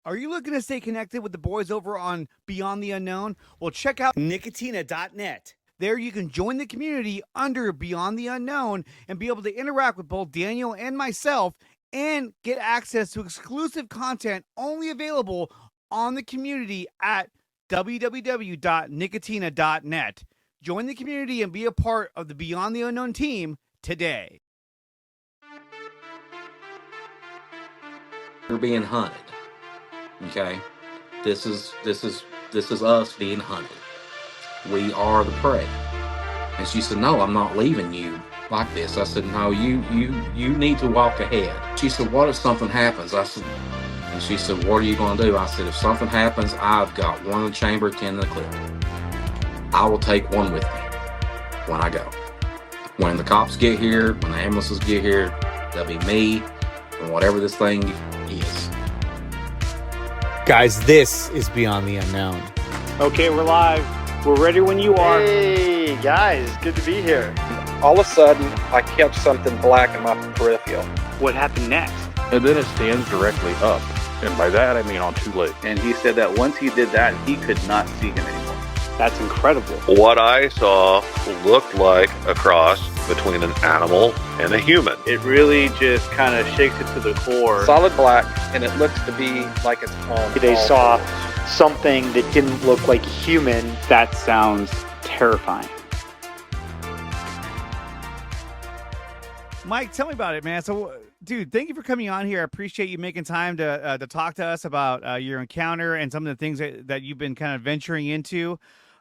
Are you looking to stay connected with the boys over on Beyond the Unknown? Well, check out nicotina.net. There you can join the community under Beyond the Unknown and be able to interact with both Daniel and myself and get access to exclusive content only available on the community at www.nicotina.net. Join the community and be a part of the Beyond the Unknown team today. You're being hunted. Okay, this is us being hunted. We are the prey. And she said, "No, I'm not leaving you like this." I said, "No, you need to walk ahead." She said, "What if something happens?" I said, and she said, "What are you going to do?" I said, "If something happens, I've got one in the chamber, 10 in the clip. I will take one with me when I go. When the cops get here, when the ambulances get here, there'll be me and whatever this thing is." Guys, this is Beyond the Unknown. Okay, we're live. We're ready when you are. Hey, guys, good to be here. All of a sudden, I catch something black in my peripheral. What happened next? And then it stands directly up. And by that, I mean on two legs. And he said that once he did that, he could not see him anymore. That's incredible. What I saw looked like a cross between an animal and a human. It really just kind of shakes it to the core. Solid black, and it looks to be like it's on. They saw something that didn't look like human. That sounds terrifying. Mike, tell me about it, man. So, dude, thank you for coming on here. I appreciate you making time to talk to us about your encounter and some of the things that you've been kind of venturing into.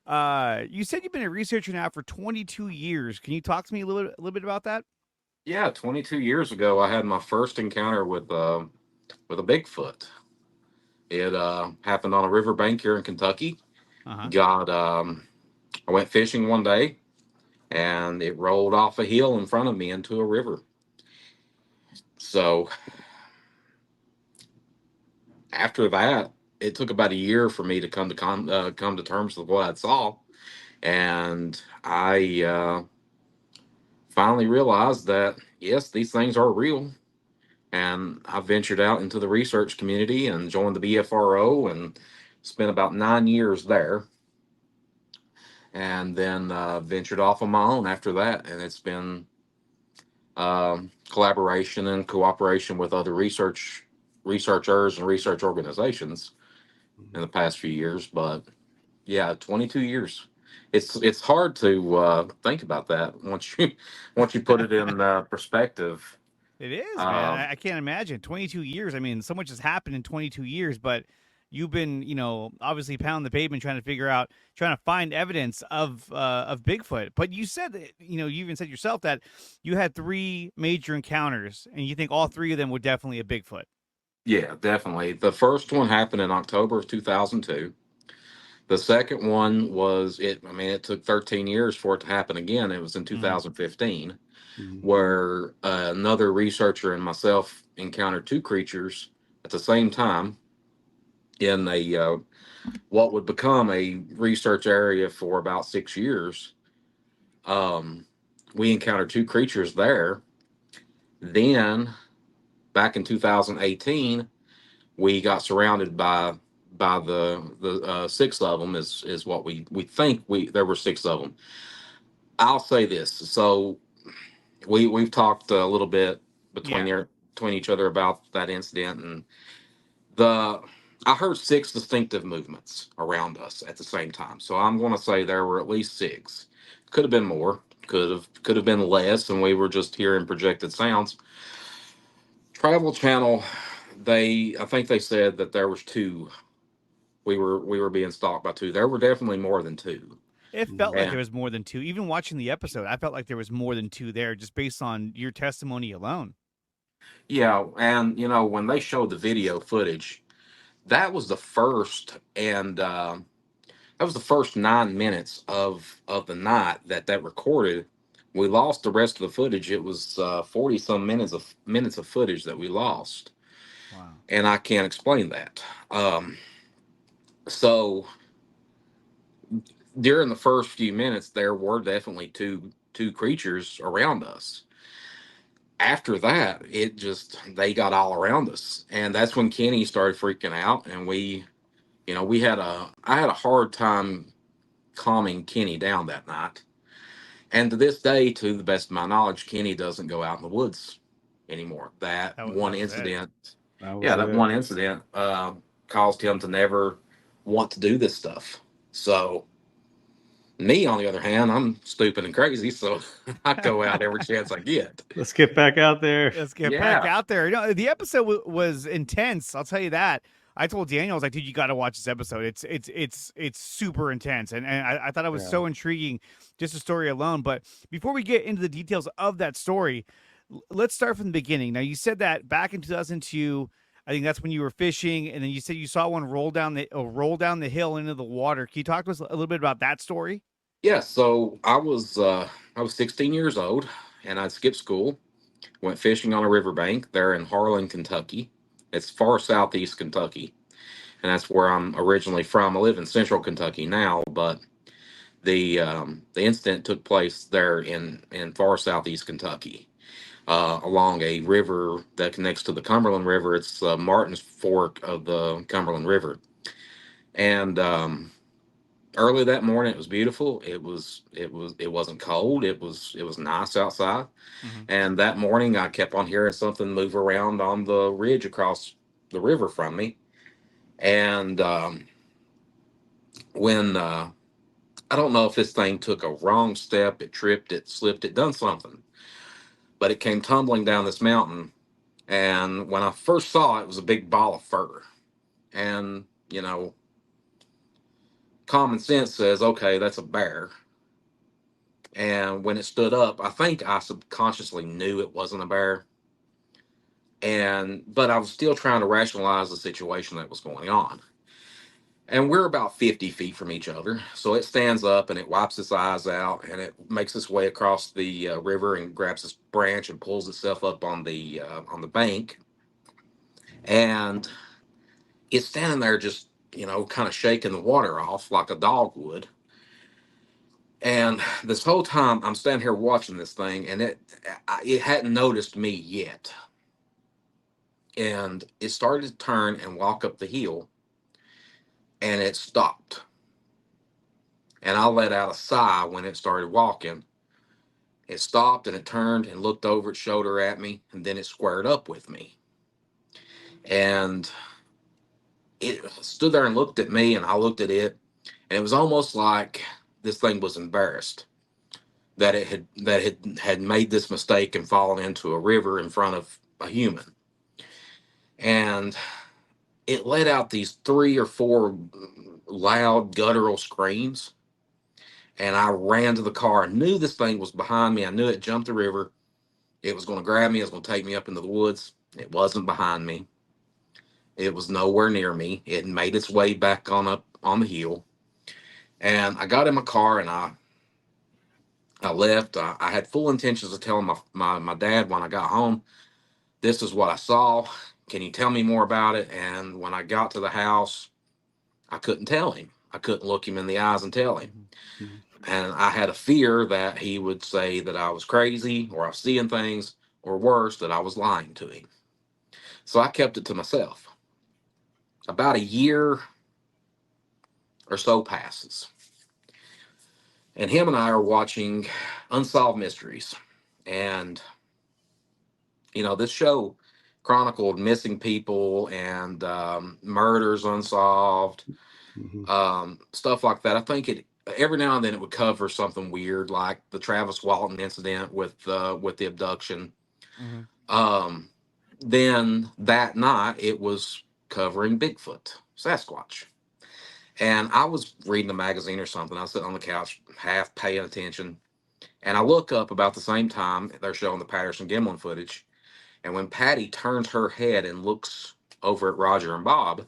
You said you've been a researcher now for 22 years. Can you talk to me a little bit about that? Yeah, 22 years ago, I had my first encounter with a Bigfoot. It happened on a riverbank here in Kentucky. I went fishing one day, and it rolled off a hill in front of me into a river. So after that, it took about a year for me to come to terms with what I saw, and I finally realized that yes, these things are real. And I ventured out into the research community and joined the BFRO and spent about 9 years there. And then ventured off on my own after that. And it's been collaboration and cooperation with other researchers and research organizations in the past few years. But yeah, 22 years. It's hard to think about that once you put it in perspective. It is, man. I can't imagine 22 years. I mean, so much has happened in 22 years, but you've been, obviously pounding the pavement trying to find evidence of Bigfoot. But you said that, you even said yourself that you had 3 major encounters, and you think all 3 of them were definitely a Bigfoot. Yeah, definitely. The first one happened in October of 2002. The second one was it took 13 years for it to happen again. It was in 2015. Where another researcher and myself encountered 2 creatures at the same time in a what would become a research area for about 6 years. We encountered 2 creatures there. Then, back in 2018, we got surrounded by the 6 of them. Is what we think there were 6 of them. I'll say this. So we've talked a little bit between each other about that incident, and I heard 6 distinctive movements around us at the same time. So I'm going to say there were at least 6. Could have been more. Could have been less, and we were just hearing projected sounds. Travel Channel, I think they said that there was 2. We were being stalked by 2. There were definitely more than 2. It felt like there was more than 2. Even watching the episode, I felt like there was more than 2 there, just based on your testimony alone. Yeah, and when they showed the video footage, that was the first, and that was the first 9 minutes of the night that recorded. We lost the rest of the footage. It was 40 some minutes of footage that we lost. Wow. And I can't explain that. So during the first few minutes, there were definitely two creatures around us. after that, they got all around us. And that's when Kenny started freaking out. And I had a hard time calming Kenny down that night. And to this day, to the best of my knowledge, Kenny doesn't go out in the woods anymore. That That one was it. incident, That was yeah, that it. one incident caused him to never want to do this stuff. So, me, on the other hand, I'm stupid and crazy, so I go out every chance I get. Let's get back out there. Let's get back Yeah. out there. The episode was intense. I'll tell you that. I told Daniel, I was like, dude, you got to watch this episode. It's super intense, and I thought it was so intriguing, just the story alone. But before we get into the details of that story, let's start from the beginning. Now, you said that back in 2002, I think that's when you were fishing, and then you said you saw one roll down the hill into the water. Can you talk to us a little bit about that story? Yeah, so I was 16 years old, and I'd skipped school, went fishing on a riverbank there in Harlan, Kentucky. It's far southeast Kentucky, and that's where I'm originally from. I live in central Kentucky now, but the incident took place there in far southeast Kentucky, along a river that connects to the Cumberland River. It's Martin's Fork of the Cumberland River, and early that morning it was beautiful. It wasn't cold. It was nice outside. Mm-hmm. And that morning I kept on hearing something move around on the ridge across the river from me. And when I don't know if this thing took a wrong step, it tripped, it slipped, it done something, but it came tumbling down this mountain. And when I first saw it, it was a big ball of fur. And common sense says, okay, that's a bear. And when it stood up, I think I subconsciously knew it wasn't a bear. But I was still trying to rationalize the situation that was going on. And we're about 50 feet from each other. So it stands up and it wipes its eyes out and it makes its way across the river and grabs this branch and pulls itself up on the bank. And it's standing there just, kind of shaking the water off like a dog would. And this whole time I'm standing here watching this thing, and it hadn't noticed me yet. And it started to turn and walk up the hill, and it stopped. And I let out a sigh when it started walking. It stopped and it turned and looked over its shoulder at me, and then it squared up with me. And it stood there and looked at me, and I looked at it, and it was almost like this thing was embarrassed that it had made this mistake and fallen into a river in front of a human. And it let out these 3 or 4 loud guttural screams. And I ran to the car. I knew this thing was behind me. I knew it jumped the river. It was going to grab me. It was going to take me up into the woods. It wasn't behind me. It was nowhere near me. It made its way back on up on the hill. And I got in my car and I left. I had full intentions of telling my dad when I got home, this is what I saw. Can you tell me more about it? And when I got to the house, I couldn't tell him. I couldn't look him in the eyes and tell him. And I had a fear that he would say that I was crazy or I was seeing things, or worse, that I was lying to him. So I kept it to myself. About a year or so passes. And him and I are watching Unsolved Mysteries. And, this show chronicled missing people and murders unsolved, stuff like that. I think every now and then it would cover something weird, like the Travis Walton incident with the abduction. Mm-hmm. Then that night it was covering Bigfoot, Sasquatch. And I was reading a magazine or something. I was sitting on the couch, half paying attention. And I look up about the same time they're showing the Patterson Gimlin footage. And when Patty turns her head and looks over at Roger and Bob,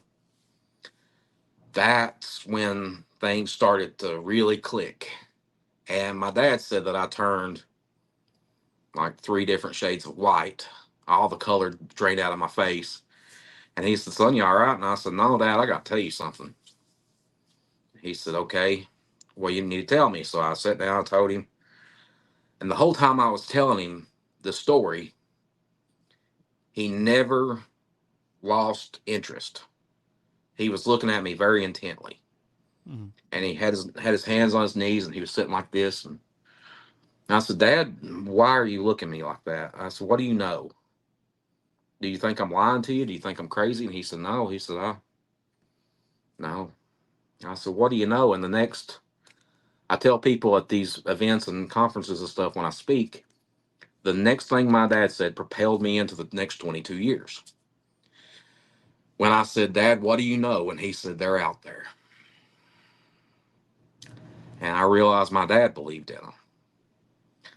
that's when things started to really click. And my dad said that I turned like 3 different shades of white. All the color drained out of my face. And he said, son, you all right? And I said, no, Dad, I got to tell you something. He said, okay, well, you need to tell me. So I sat down and told him. And the whole time I was telling him the story, he never lost interest. He was looking at me very intently, Mhm. and he had his hands on his knees, and he was sitting like this. And I said, "Dad, why are you looking at me like that?" I said, "What do you know? Do you think I'm lying to you? Do you think I'm crazy?" And he said, "No." He said, "No." I said, "What do you know?" And I tell people at these events and conferences and stuff when I speak, the next thing my dad said propelled me into the next 22 years. When I said, "Dad, what do you know?" And he said, "They're out there." And I realized my dad believed in them.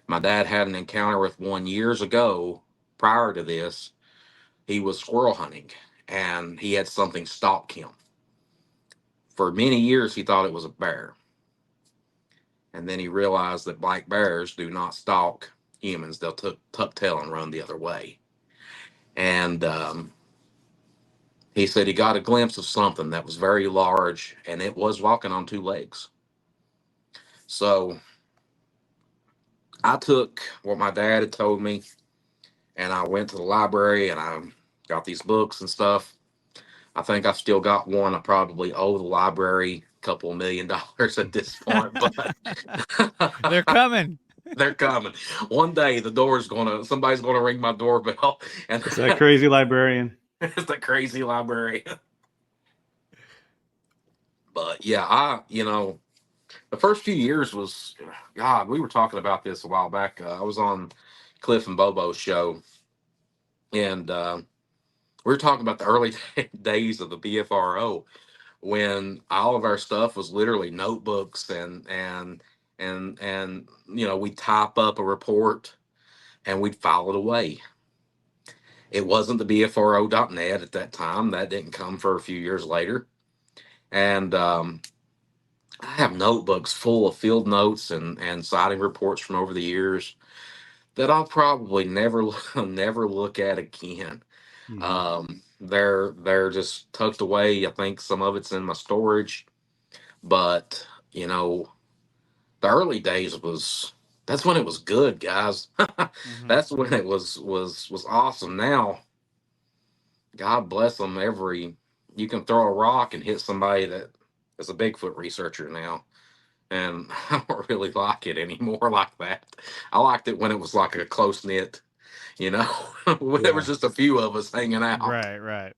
My dad had an encounter with one years ago. Prior to this, he was squirrel hunting, and he had something stalk him. For many years, he thought it was a bear. And then he realized that black bears do not stalk humans. They'll tuck tail and run the other way. And he said he got a glimpse of something that was very large, and it was walking on two legs. So I took what my dad had told me, and I went to the library, and I got these books and stuff. I think I've still got one. I probably owe the library a couple of $1 million at this point, but They're coming. they're coming. One day somebody's gonna ring my doorbell, and It's that crazy librarian. it's the crazy library. But yeah, the first few years was, God, we were talking about this a while back. I was on Cliff and Bobo's show, and we were talking about the early days of the BFRO, when all of our stuff was literally notebooks, and we'd type up a report and we'd file it away. It wasn't the BFRO.net at that time. That didn't come for a few years later. And I have notebooks full of field notes and sighting reports from over the years that I'll probably never never look at again. They're just tucked away. I think some of it's in my storage, but the early days that's when it was good, guys. Mhm. That's when it was awesome. Now, God bless them. You can throw a rock and hit somebody that is a Bigfoot researcher now, and I don't really like it anymore like that. I liked it when it was like a close knit, when there was just a few of us hanging out. Right.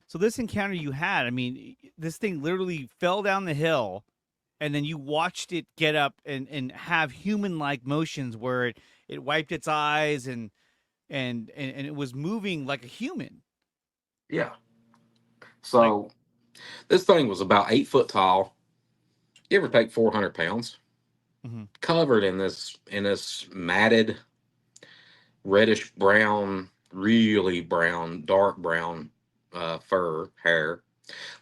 So this encounter you had, I mean, this thing literally fell down the hill, and then you watched it get up and have human-like motions where it wiped its eyes and it was moving like a human. Yeah. So this thing was about 8 foot tall, give or take 400 pounds, covered in this matted reddish brown, really brown, dark brown fur hair,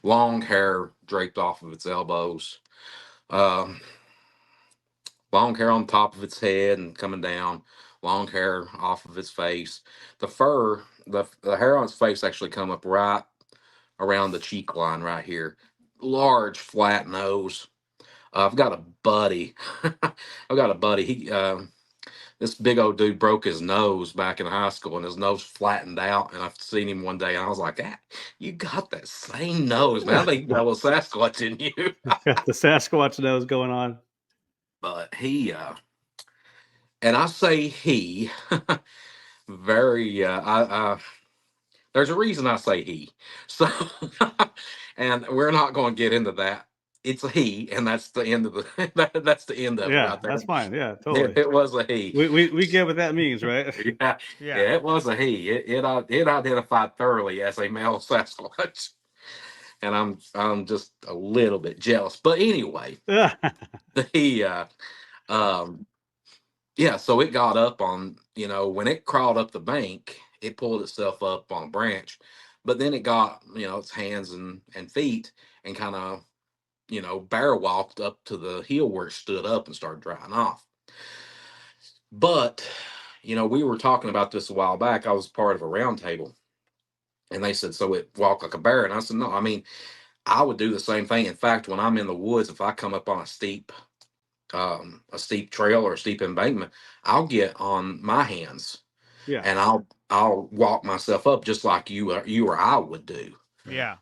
long hair draped off of its elbows, um, long hair on top of its head and coming down, long hair off of its face. The hair on its face actually come up right around the cheek line right here. Large flat nose. I've got a buddy. He this big old dude broke his nose back in high school, and his nose flattened out. And I've seen him one day, and I was like, "Ah, you got that same nose, man. I think you got a little Sasquatch in you." Got the Sasquatch nose going on. But and I say he, very, there's a reason I say he. So, and we're not going to get into that. It's a he, and that's the end of that's the end of it Yeah, right there. that's fine. Yeah, totally. It was a he. We get what that means, right? Yeah, it was a he. It identified thoroughly as a male Sasquatch, and I'm just a little bit jealous. But anyway, the yeah, so it got up on, when it crawled up the bank, it pulled itself up on a branch, but then it got, its hands and feet and kind of, bear walked up to the hill where it stood up and started drying off. But, we were talking about this a while back. I was part of a round table, and they said, so it walked like a bear. And I said, no, I mean, I would do the same thing. In fact, when I'm in the woods, if I come up on a steep trail or a steep embankment, I'll get on my hands Yeah. and I'll walk myself up just like you or I would do. Yeah.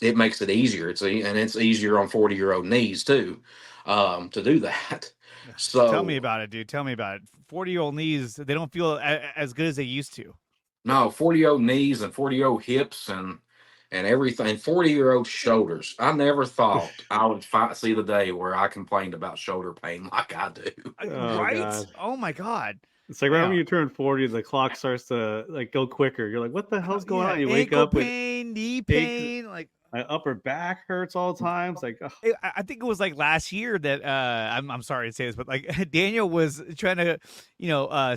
It makes it easier. And it's easier on 40-year-old knees too, to do that. So Tell me about it, dude. Tell me about it. 40-year-old knees, they don't feel as good as they used to. no, 40-year-old knees and 40-year-old hips and everything. 40-year-old shoulders. I never thought I would see the day where I complained about shoulder pain like I do. Oh, Right? God. Oh my God. It's like right when Yeah. you turn 40, the clock starts to like go quicker. You're like, what the hell's going Yeah, on? You wake ankle up with pain, knee aches. pain, like My upper back hurts all the time. It's like, ugh. I think it was like last year that I'm sorry to say this, but like Daniel was trying to,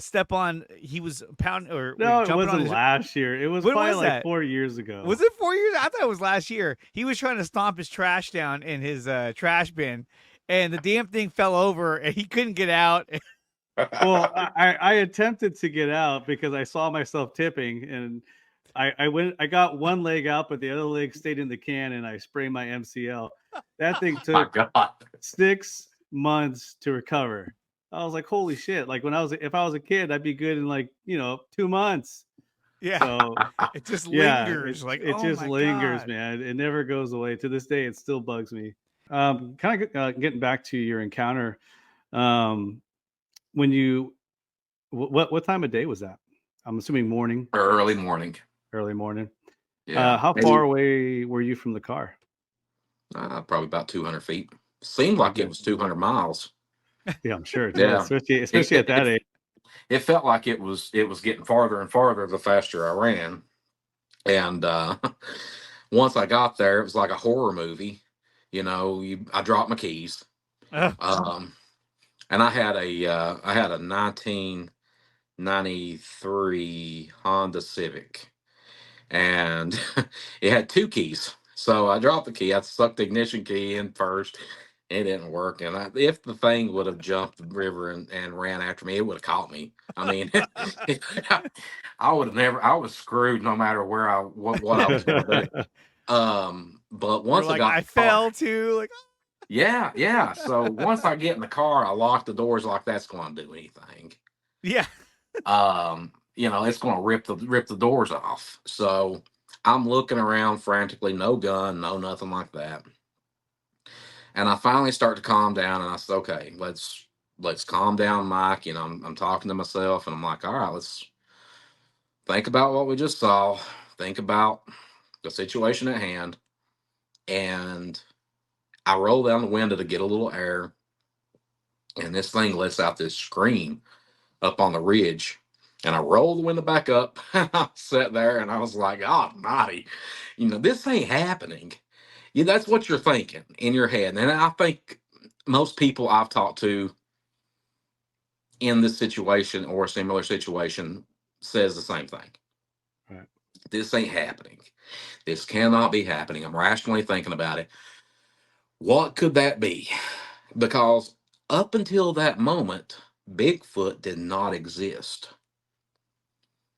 step on. He was pounding or No, it jumping on wasn't his. last year. It was When probably was like that? 4 years ago. Was it 4 years? I thought it was last year. He was trying to stomp his trash down in his trash bin, and the damn thing fell over, and he couldn't get out. Well, I attempted to get out because I saw myself tipping, and I got one leg out, but the other leg stayed in the can, and I sprained my MCL. That thing My took God. 6 months to recover. I was like, holy shit. Like if I was a kid, I'd be good in like, 2 months. Yeah, So it just yeah, lingers. Like, it oh just my lingers, God. man. It never goes away. To this day, it still bugs me. Kind of getting back to your encounter. Um, when you, what time of day was that? I'm assuming morning, Early morning. early morning. Yeah. How far away were you from the car? Probably about 200 feet. Seemed like it was 200 miles. Yeah, I'm sure it Yeah. does, especially at that age. It felt like it was getting farther and farther the faster I ran. And once I got there, it was like a horror movie. I dropped my keys. Ugh. And I had a 1993 Honda Civic, and it had 2 keys. So I dropped the key. I stuck the ignition key in first. It didn't work, and if the thing would have jumped the river and ran after me, it would have caught me. I mean, I would have never. I was screwed no matter what I was going to do. But You're once I like, got I in the car, fell too. Like, yeah. So once I get in the car, I lock the doors like that's going to do anything. yeah. It's going to rip the doors off. So I'm looking around frantically, no gun, no nothing like that. And I finally start to calm down, and I said, okay, let's calm down, Mike. I'm talking to myself, and I'm like, all right, let's think about what we just saw, think about the situation at hand. And I roll down the window to get a little air, and this thing lets out this scream up on the ridge. And I rolled the window back up. I sat there and I was like, oh, naughty. This ain't happening. That's what you're thinking in your head. And I think most people I've talked to in this situation or a similar situation says the same thing. Right. This ain't happening. This cannot be happening. I'm rationally thinking about it. What could that be? Because up until that moment, Bigfoot did not exist.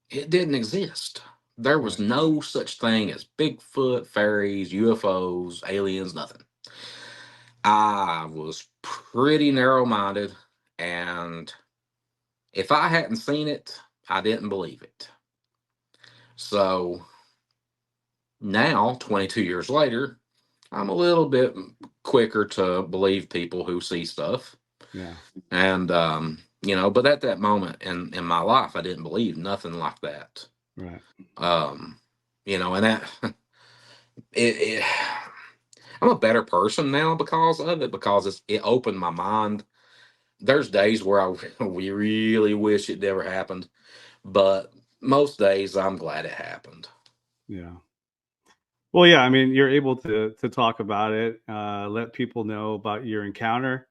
It didn't exist. There was Right. no such thing as Bigfoot, fairies, UFOs, aliens, nothing. I was pretty narrow minded, and if I hadn't seen it, I didn't believe it. So now, 22 years later, I'm a little bit quicker to believe people who see stuff. Yeah. And, but at that moment in my life, I didn't believe nothing like that. Right. And that it I'm a better person now because of it, because it opened my mind. There's days where we really wish it never happened, but most days I'm glad it happened. Yeah. Well, yeah, I mean, you're able to talk about it, let people know about your encounter,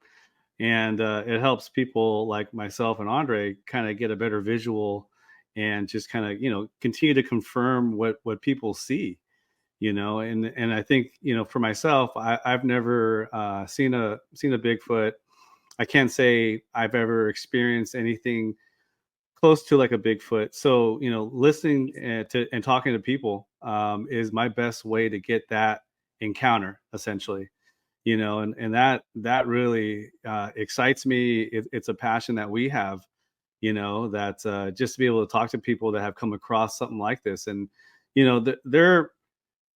and it helps people like myself and Andre kind of get a better visual and just kind of continue to confirm what people see, and I think for myself, I've never seen a Bigfoot. I can't say I've ever experienced anything close to like a Bigfoot. So, listening to and talking to people is my best way to get that encounter, essentially. And that really excites me. It's a passion that we have, that just to be able to talk to people that have come across something like this. And,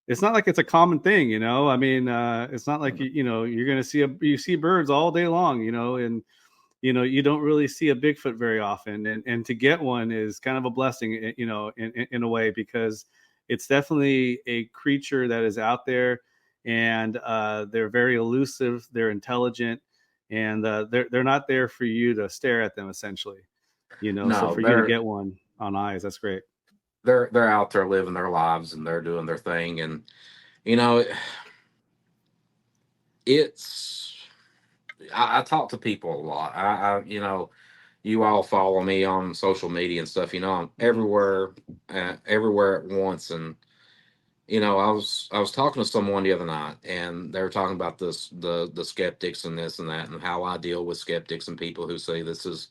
it's not like it's a common thing, I mean, it's not like, you're going to you see birds all day long, and, you don't really see a Bigfoot very often. And to get one is kind of a blessing, in a way, because it's definitely a creature that is out there, and they're very elusive, they're intelligent, and they're not there for you to stare at them, essentially. No, so for you to get one on eyes, that's great. They're out there living their lives and they're doing their thing, and it's I talk to people a lot. You all follow me on social media and stuff. I'm everywhere at once, and I was talking to someone the other night, and they were talking about the skeptics and this and that, and how I deal with skeptics and people who say this is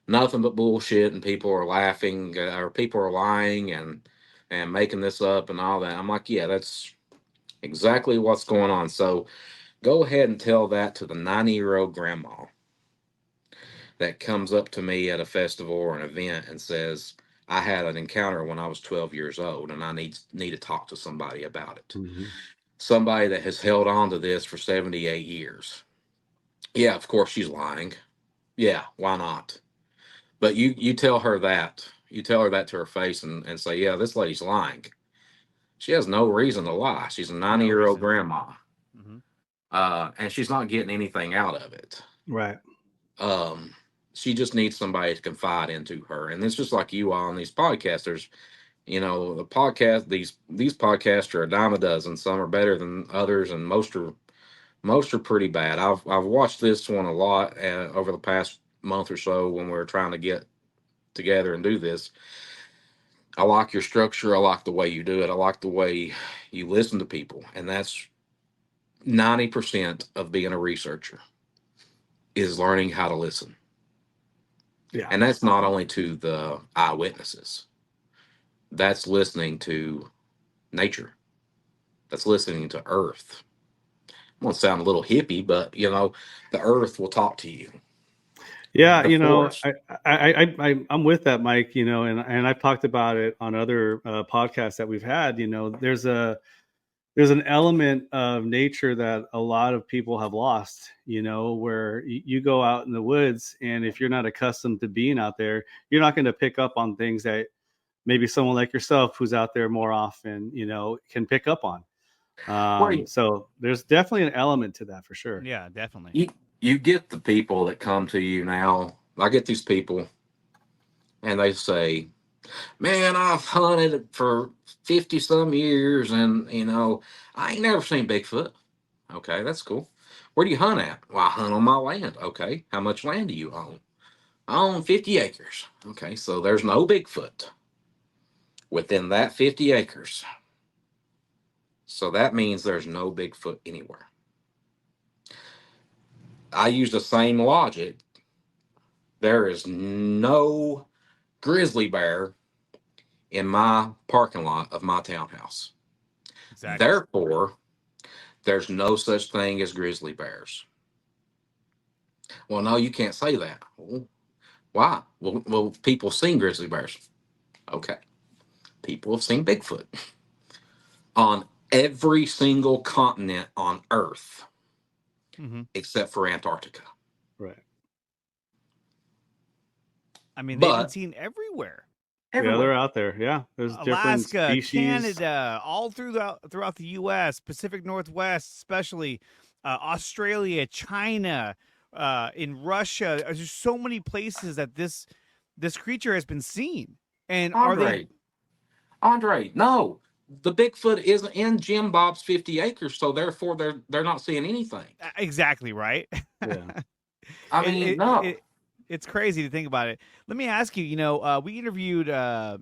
nothing but bullshit, and people are laughing, or people are lying and making this up and all that. I'm like, yeah, that's exactly what's going on. So go ahead and tell that to the 90-year-old grandma that comes up to me at a festival or an event and says, I had an encounter when I was 12 years old, and I need to talk to somebody about it. Mm-hmm. Somebody that has held on to this for 78 years. Yeah, of course she's lying. Yeah, why not? But you tell her that. You tell her that to her face and say, yeah, this lady's lying. She has no reason to lie. She's a 90-year-old grandma. Mm-hmm. And she's not getting anything out of it. Right. She just needs somebody to confide into her. And it's just like you all on these podcasters. The podcast, these podcasts are a dime a dozen. Some are better than others, and most are pretty bad. I've watched this one a lot over the past month or so when we were trying to get together and do this. I like your structure. I like the way you do it. I like the way you listen to people. And that's 90% of being a researcher, is learning how to listen. Yeah. And that's not only to the eyewitnesses. That's listening to nature. That's listening to Earth. I want to sound a little hippie, but the Earth will talk to you. Yeah, I'm with that, Mike. And I've talked about it on other podcasts that we've had. There's an element of nature that a lot of people have lost. Where you go out in the woods, and if you're not accustomed to being out there, you're not going to pick up on things that maybe someone like yourself, who's out there more often, can pick up on. So there's definitely an element to that, for sure. Yeah, definitely. You get the people that come to you now. I get these people, and they say, man, I've hunted for 50 some years, and I ain't never seen Bigfoot. Okay, that's cool. Where do you hunt at? Well, I hunt on my land. Okay, how much land do you own? I own 50 acres. Okay, so there's no Bigfoot within that 50 acres. So that means there's no Bigfoot anywhere. I use the same logic. There is no grizzly bear in my parking lot of my townhouse. Exactly. Therefore, there's no such thing as grizzly bears. Well, no, you can't say that. Well, why? Well, people have seen grizzly bears. Okay. People have seen Bigfoot on every single continent on Earth, except for Antarctica. Right. I mean, they've been seen everywhere. Yeah, they're out there. Yeah, there's different Alaska, species. Canada, all throughout the U.S., Pacific Northwest, especially Australia, China, in Russia. There's so many places that this creature has been seen. And Andre, no, the Bigfoot isn't in Jim Bob's 50 acres, so therefore they're not seeing anything. Exactly right. Yeah. I mean, no. It's crazy to think about it. Let me ask you, we interviewed a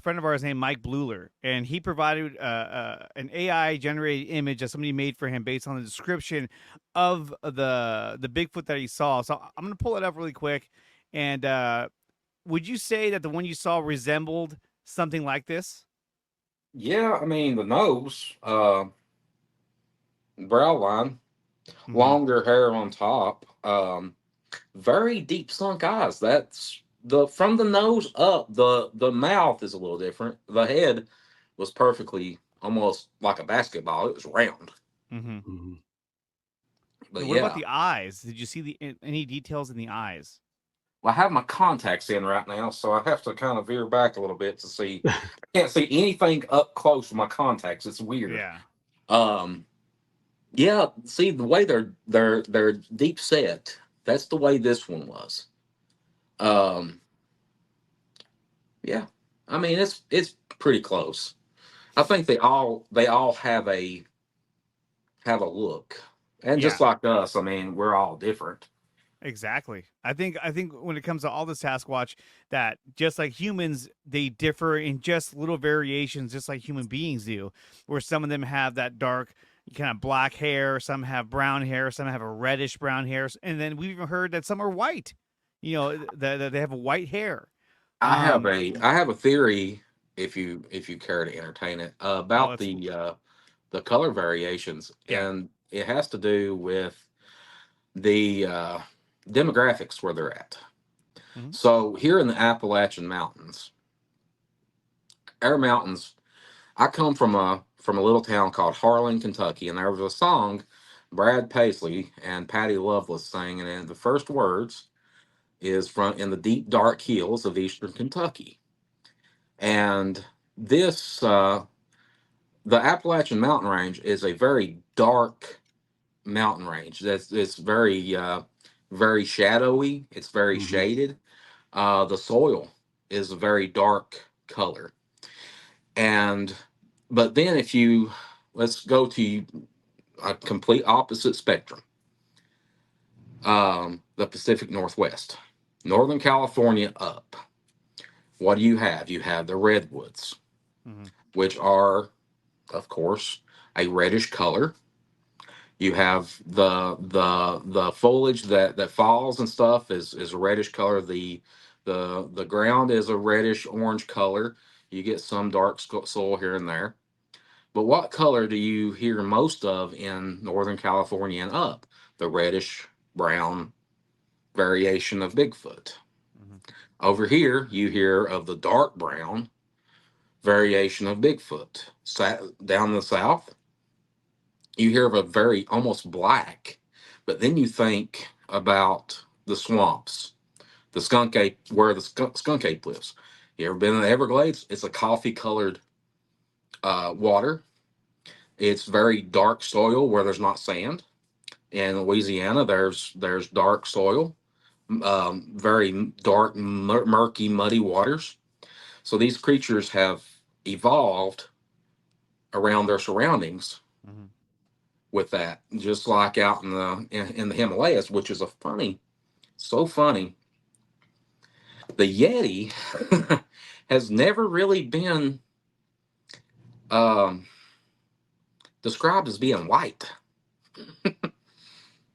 friend of ours named Mike Bluler, and he provided an AI-generated image that somebody made for him based on the description of the Bigfoot that he saw. So I'm going to pull it up really quick. And would you say that the one you saw resembled something like this? Yeah, I mean, the nose, brow line, longer hair on top, very deep sunk eyes. That's the from the nose up, the mouth is a little different. The head was perfectly almost like a basketball. It was round. Mm-hmm. Mhm. But What about yeah, the eyes? Did you see any details in the eyes? well, I have my contacts in right now, so I have to kind of veer back a little bit to see. I can't see anything up close with my contacts. It's weird. Yeah. Um, yeah. See the way they're deep set. That's the way this one was. Um, yeah. I mean, it's pretty close. I think they all have a look, and Yeah. just like us, I mean, we're all different. Exactly. I think when it comes to all the Sasquatch, that just like humans, they differ in just little variations, just like human beings do. Where some of them have that dark kind of black hair, some have brown hair, some have a reddish brown hair, and then we've even heard that some are white. That they have a white hair. Um. I have a theory, if you care to entertain it, Oh, about it's the color variations, yeah. and it has to do with the demographics where they're at. Mhm. So here in the Appalachian Mountains, our mountains, I come from a little town called Harlan, Kentucky, and there was a song Brad Paisley and Patty Loveless sang, and the first words is from in the deep dark hills of eastern Kentucky. And this the Appalachian Mountain Range is a very dark mountain range. That's it's very very shadowy. It's very Mhm. shaded. The soil is a very dark color. And but then if you let's go to a complete opposite spectrum. The Pacific Northwest, Northern California up. What do you have? You have the redwoods, Mhm. which are, of course, a reddish color. You have the foliage that falls and stuff is a reddish color. The ground is a reddish orange color. You get some dark soil here and there. But what color do you hear most of in Northern California and up? The reddish brown variation of Bigfoot. Mhm. Over here, you hear of the dark brown variation of Bigfoot. Down the south, you hear of a very almost black, but then you think about the swamps, the skunk ape, where the skunk ape lives. You ever been in the Everglades? It's a coffee colored water. It's very dark soil where there's not sand. In Louisiana, there's dark soil, very dark, murky, muddy waters. So these creatures have evolved around their surroundings Mhm. with that, just like out in the Himalayas, which is so funny. The Yeti has never really been um, described as being white.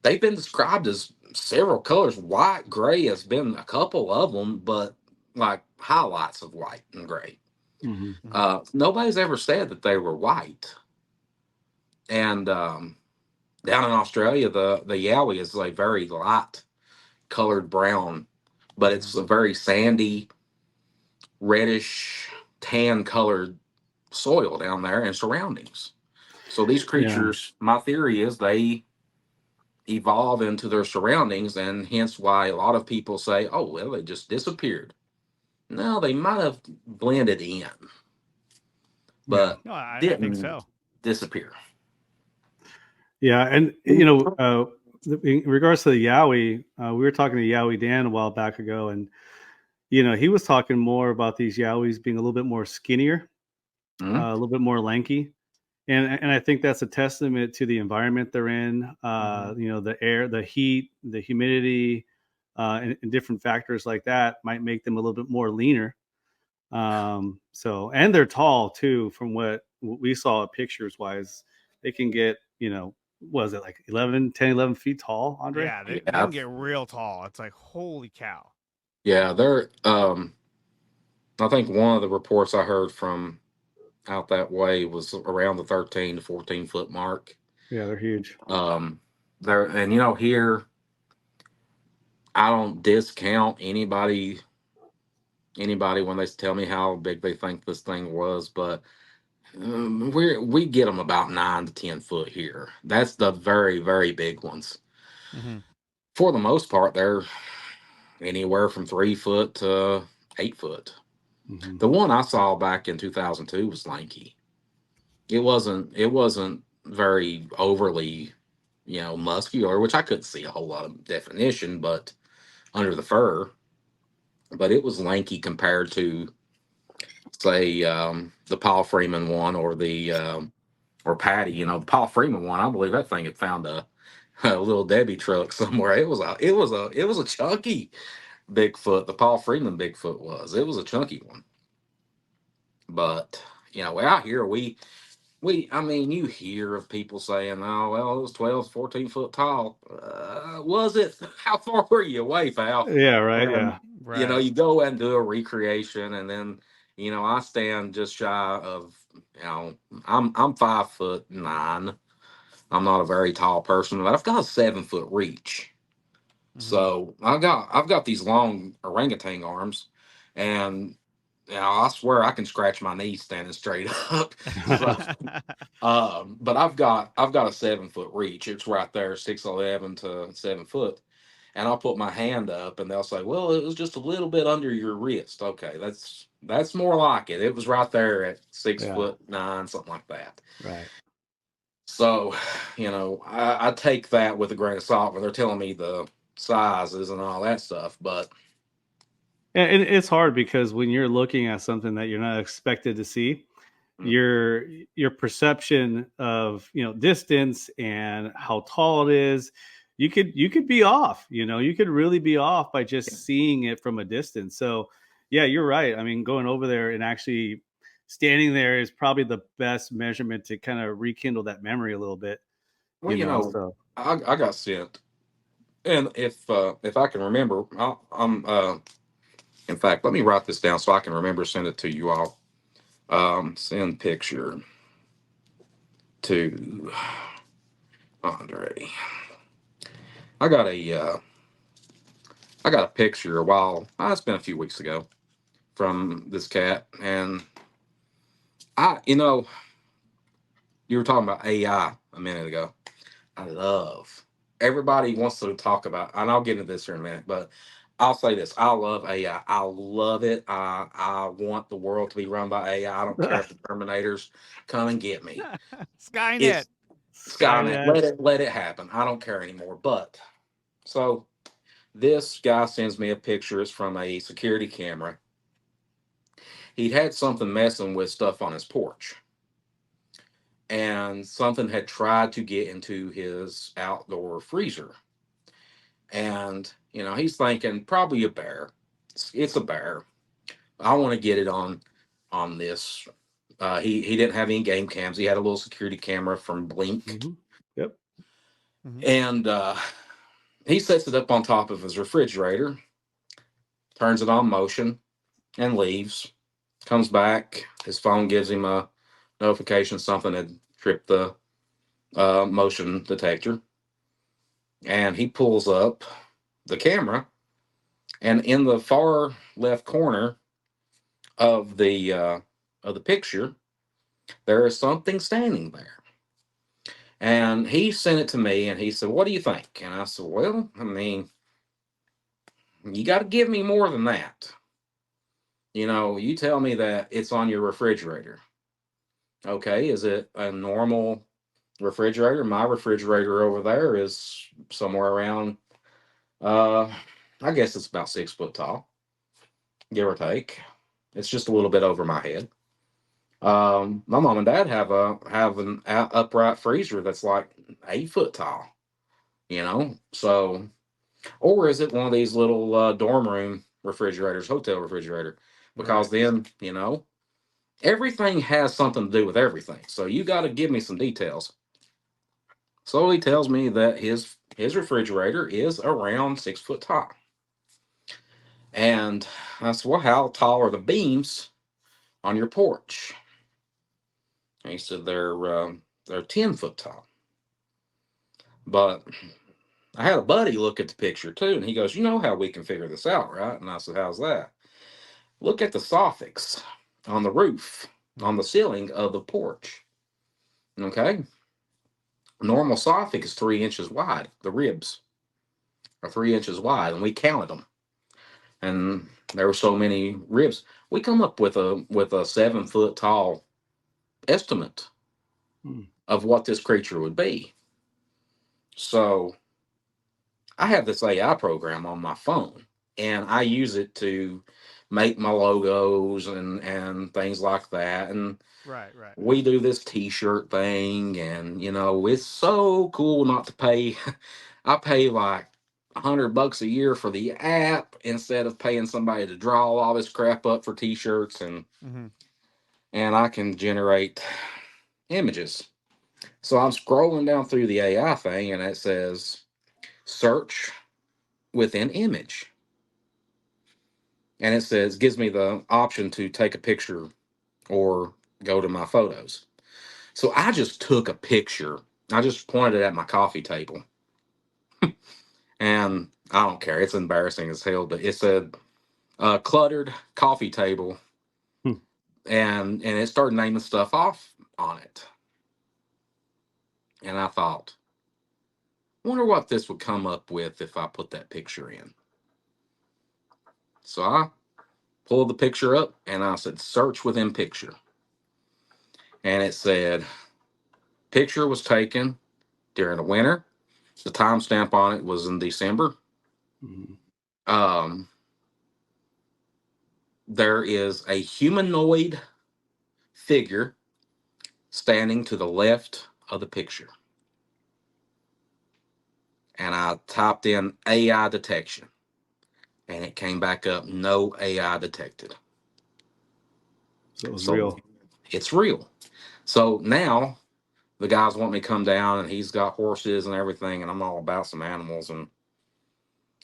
They've been described as several colors. White, gray has been a couple of them, but like highlights of white and gray. Mhm. Mhm. Nobody's ever said that they were white. And down in Australia, the Yowie is a very light colored brown, but it's Mhm. a very sandy, reddish, tan colored soil down there and surroundings. So these Yeah. creatures, my theory is they evolve into their surroundings, and hence why a lot of people say, "Oh, well, they just disappeared." No, they might have blended in, Yeah. but No, I think didn't so. disappear. Yeah. And, in regards to the Yowie, we were talking to Yowie Dan a while back ago, and, he was talking more about these Yowies being a little bit more skinnier, Mhm. a little bit more lanky. And I think that's a testament to the environment they're in. Mhm. The air, the heat, the humidity, and different factors like that might make them a little bit more leaner. And they're tall too, from what we saw pictures wise. They can get, was it like 11 feet tall, Andre? Yeah, they Yeah, can get real tall. It's like holy cow. yeah, they're. I think one of the reports I heard from out that way was around the 13 to 14 foot mark. Yeah, they're huge. There, and here I don't discount anybody anybody when they tell me how big they think this thing was, but we get them about 9 to 10 foot here. That's the very, very big ones. Mm-hmm. For the most part, they're anywhere from 3 foot to 8 foot. Mhm. The one I saw back in 2002 was lanky. It wasn't very overly, muscular, which I couldn't see a whole lot of definition, but under the fur. But it was lanky compared to, say, the Paul Freeman one or the or Patty. The Paul Freeman one. I believe that thing had found a little Debbie truck somewhere. It was a chunky Bigfoot. The Paul Freeman Bigfoot was. It was a chunky one. But out here I mean, you hear of people saying, "Oh, well, it was 12, 14 foot tall." Was it? How far were you away, pal? Yeah, right. And Yeah. Right. you go and do a recreation, and then I stand just shy of, I'm 5'9". I'm not a very tall person, but I've got a 7 foot reach. Mm-hmm. So I've got these long orangutan arms, and I swear I can scratch my knees standing straight up. So, but I've got a 7 foot reach. It's right there, 6'11" to 7 foot. And I'll put my hand up, and they'll say, "Well, it was just a little bit under your wrist." Okay, that's more like it. It was right there at six Yeah. foot nine, something like that. Right. So, I take that with a grain of salt when they're telling me the sizes and all that stuff. But And it's hard because when you're looking at something that you're not expected to see, mm, your perception of distance and how tall it is, you could be off. You could really be off by just seeing it from a distance. So yeah, you're right. I mean, going over there and actually standing there is probably the best measurement to kind of rekindle that memory a little bit. well, So I got sent, and if I can remember, in fact, let me write this down so I can remember. Send it to you all. Send picture to Andre. I got a picture a while. It's been a few weeks ago from this cat, and you were talking about AI a minute ago. I love. Everybody wants to talk about, and I'll get into this here in a minute, but I'll say this: I love AI. I love it. I want the world to be run by AI. I don't care if the Terminators come and get me. Skynet. It's Skynet. Skynet. Let it happen. I don't care anymore. But so this guy sends me a picture. It's from a security camera. He'd had something messing with stuff on his porch, and something had tried to get into his outdoor freezer. And he's thinking probably a bear. It's a bear. I want to get it on this. He didn't have any game cams. He had a little security camera from Blink, Mhm. Yep. Mm-hmm. and he sets it up on top of his refrigerator, turns it on motion, and leaves. Comes back. His phone gives him a notification something had tripped the motion detector, and he pulls up the camera, and in the far left corner of the picture, there is something standing there. And he sent it to me, and he said, "What do you think?" And I said, "Well, I mean, you got to give me more than that. You tell me that it's on your refrigerator. Okay, is it a normal refrigerator? My refrigerator over there is somewhere around, uh, I guess it's about 6 foot tall, give or take. It's just a little bit over my head. My mom and dad have an upright freezer that's like 8 foot tall. So, or is it one of these little dorm room refrigerators, hotel refrigerator? Right. Because then everything has something to do with everything. So you got to give me some details. So he tells me that his refrigerator is around 6 foot tall, and I said, "Well, how tall are the beams on your porch?" And he said they're 10 foot tall. But I had a buddy look at the picture too, and he goes, "You know how we can figure this out, right?" And I said, "How's that?" Look at the soffits on the roof, on the ceiling of the porch. Okay. Normal soffit is 3 inches wide. The ribs are 3 inches wide, and we counted them. And there were so many ribs. We come up with a 7 foot tall estimate of what this creature would be. So I have this AI program on my phone, and I use it to make my logos and things like that. And Right. we do this T-shirt thing, and it's so cool not to pay. I pay like $100 a year for the app instead of paying somebody to draw all this crap up for T-shirts, and Mm-hmm. I can generate images. So I'm scrolling down through the AI thing, and it says search within image, and it says gives me the option to take a picture or go to my photos. So I just took a picture. I just pointed it at my coffee table, and I don't care. It's embarrassing as hell, but it said cluttered coffee table, and it started naming stuff off on it. And I thought, wonder what this would come up with if I put that picture in. So I pulled the picture up, and I said search within picture, and it said picture was taken during the winter. The timestamp on it was in December. Um, there is a humanoid figure standing to the left of the picture. And I typed in AI detection, and it came back up no AI detected. So it was real. It's real. So now the guys want me to come down, and he's got horses and everything, and I'm all about some animals. And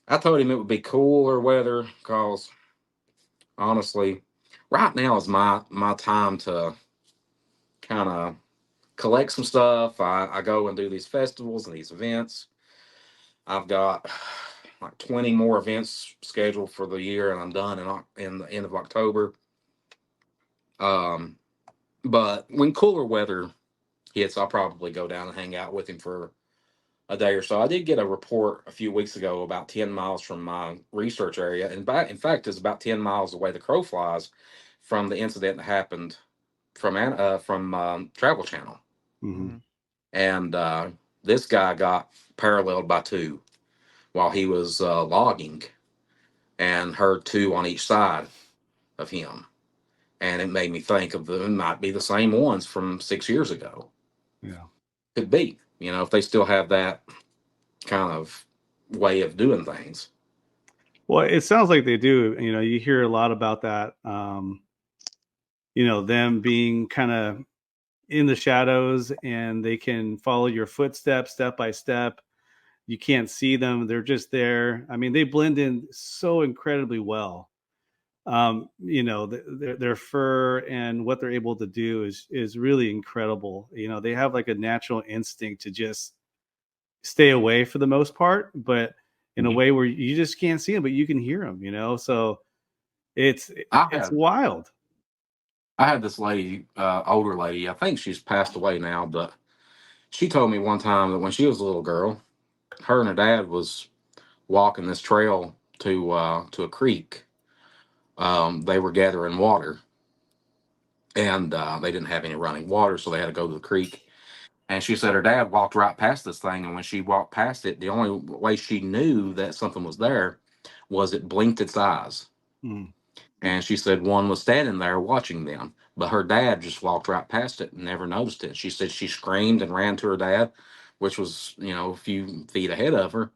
I told him it would be cooler weather because honestly, right now is my time to kind of collect some stuff. I go and do these festivals and these events. I've got like 20 more events scheduled for the year, and I'm done in the end of October. Um, but when cooler weather hits, I'll probably go down and hang out with him for a day or so. I did get a report a few weeks ago about 10 miles from my research area, and in fact, it's about 10 miles away the crow flies from the incident that happened from Travel Channel. Mm-hmm. And this guy got paralleled by two while he was logging, and heard two on each side of him. And it made me think of it might be the same ones from 6 years ago. Yeah. Could be, if they still have that kind of way of doing things. Well, it sounds like they do. You hear a lot about that. Them being kind of in the shadows, and they can follow your footsteps step by step. You can't see them; they're just there. I mean, they blend in so incredibly well. Their fur and what they're able to do is really incredible. They have like a natural instinct to just stay away for the most part, but in a way where you just can't see them, but you can hear them. So it's wild. I had this lady, older lady. I think she's passed away now, but she told me one time that when she was a little girl, her and her dad was walking this trail to a creek. They were gathering water, and they didn't have any running water, so they had to go to the creek. And she said her dad walked right past this thing, and when she walked past it, the only way she knew that something was there was it blinked its eyes. Mm. And she said one was standing there watching them, but her dad just walked right past it and never noticed it. She said she screamed and ran to her dad, which was, a few feet ahead of her.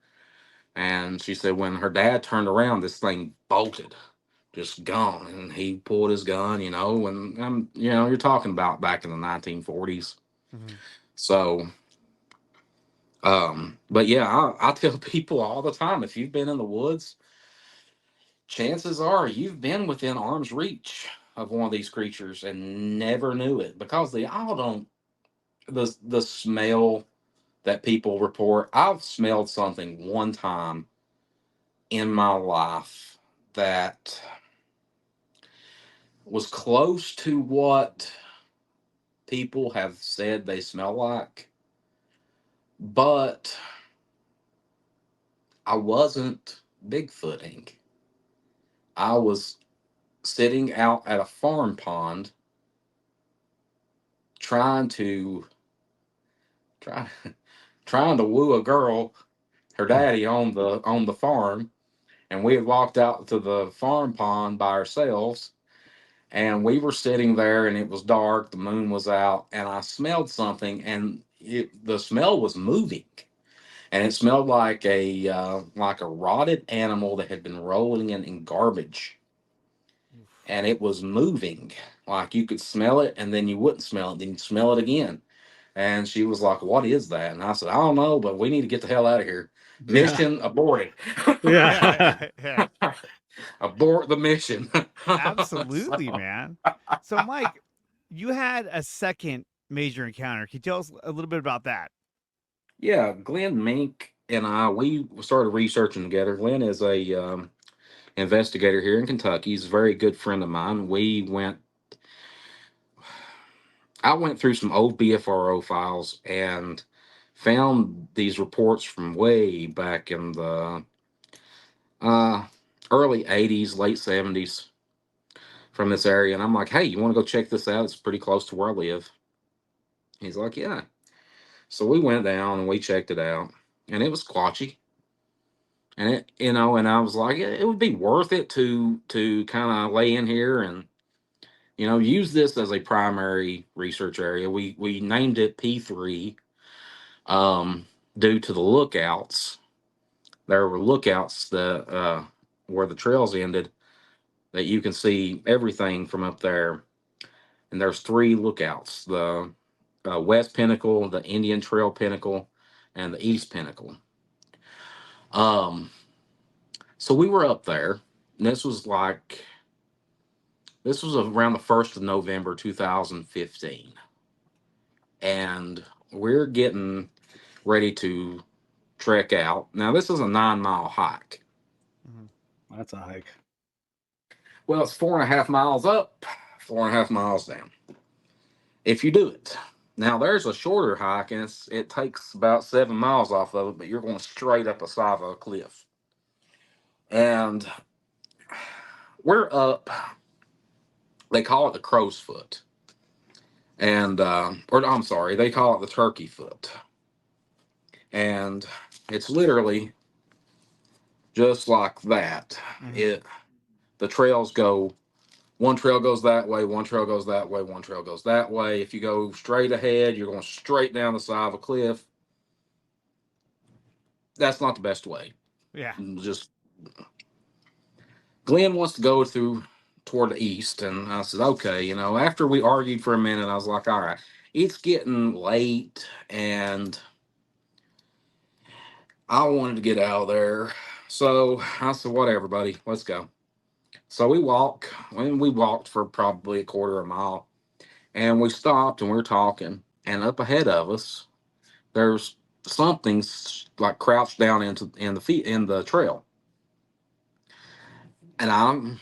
And she said when her dad turned around, this thing bolted, just gone. And he pulled his gun, and you're talking about back in the 1940s. Mm-hmm. So, but yeah, I tell people all the time, if you've been in the woods, chances are you've been within arm's reach of one of these creatures and never knew it, because they all don't. The smell that people report, I've smelled something one time in my life that was close to what people have said they smell like, but I wasn't Bigfooting. I was sitting out at a farm pond trying to try, trying to woo a girl, her daddy on the farm, and we had walked out to the farm pond by ourselves, and we were sitting there, and it was dark, the moon was out, and I smelled something, and the smell was moving, and it smelled like a rotted animal that had been rolling in garbage, and it was moving. Like you could smell it, and then you wouldn't smell it, then you'd smell it again. And she was like, "What is that?" And I said, "I don't know, but we need to get the hell out of here. Mission aborted." Yeah. Yeah. Abort the mission. Absolutely, man. So, Mike, you had a second major encounter. Can you tell us a little bit about that? Yeah, Glenn Mink and we started researching together. Glenn is a investigator here in Kentucky. He's a very good friend of mine. I went through some old BFRO files and found these reports from way back in the early 80s, late 70s from this area. And I'm like, "Hey, you want to go check this out? It's pretty close to where I live." He's like, "Yeah." So we went down and we checked it out, and it was squatchy. And and I was like, it would be worth it to kind of lay in here and use this as a primary research area. We named it P3 due to the lookouts. There were lookouts that where the trails ended that you can see everything from up there. And there's three lookouts: the West Pinnacle, the Indian Trail Pinnacle, and the East Pinnacle. Um, so we were up there, and this was around the 1st of November 2015, and we're getting ready to trek out. Now this is a 9-mile hike. That's a hike. Well, it's 4.5 miles up, 4.5 miles down, if you do it. Now there's a shorter hike, and it takes about 7 miles off of it, but you're going straight up a side of a cliff. And we're up, they call it the crow's foot. And, or I'm sorry, they call it the turkey foot. And it's literally just like that. The trails go, one trail goes that way, one trail goes that way, one trail goes that way. If you go straight ahead, you're going straight down the side of a cliff. That's not the best way. Yeah. Just Glenn wants to go toward the east, and I said, okay. After we argued for a minute, I was like, all right, it's getting late, and I wanted to get out of there. So I said, whatever, buddy, let's go. So we walked for probably a quarter of a mile, and we stopped and we were talking, and up ahead of us, there's something like crouched down in the trail. And I'm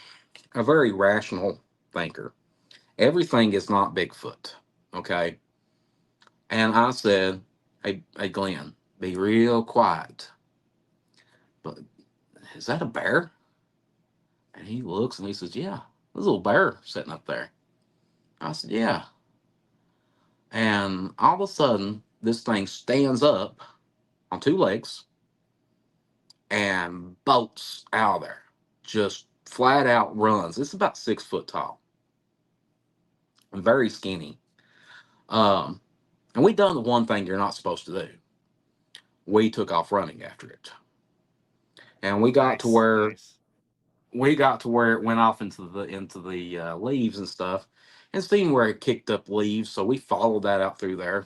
a very rational thinker. Everything is not Bigfoot, okay? And I said, hey Glenn, be real quiet. But is that a bear? And he looks and he says, yeah, there's a little bear sitting up there. I said, yeah. And all of a sudden, this thing stands up on two legs and bolts out of there. Just flat out runs. It's about 6 foot tall. And very skinny. And we done the one thing you're not supposed to do. We took off running after it. And we got to where it went off into the leaves and stuff, and seen where it kicked up leaves. So we followed that out through there,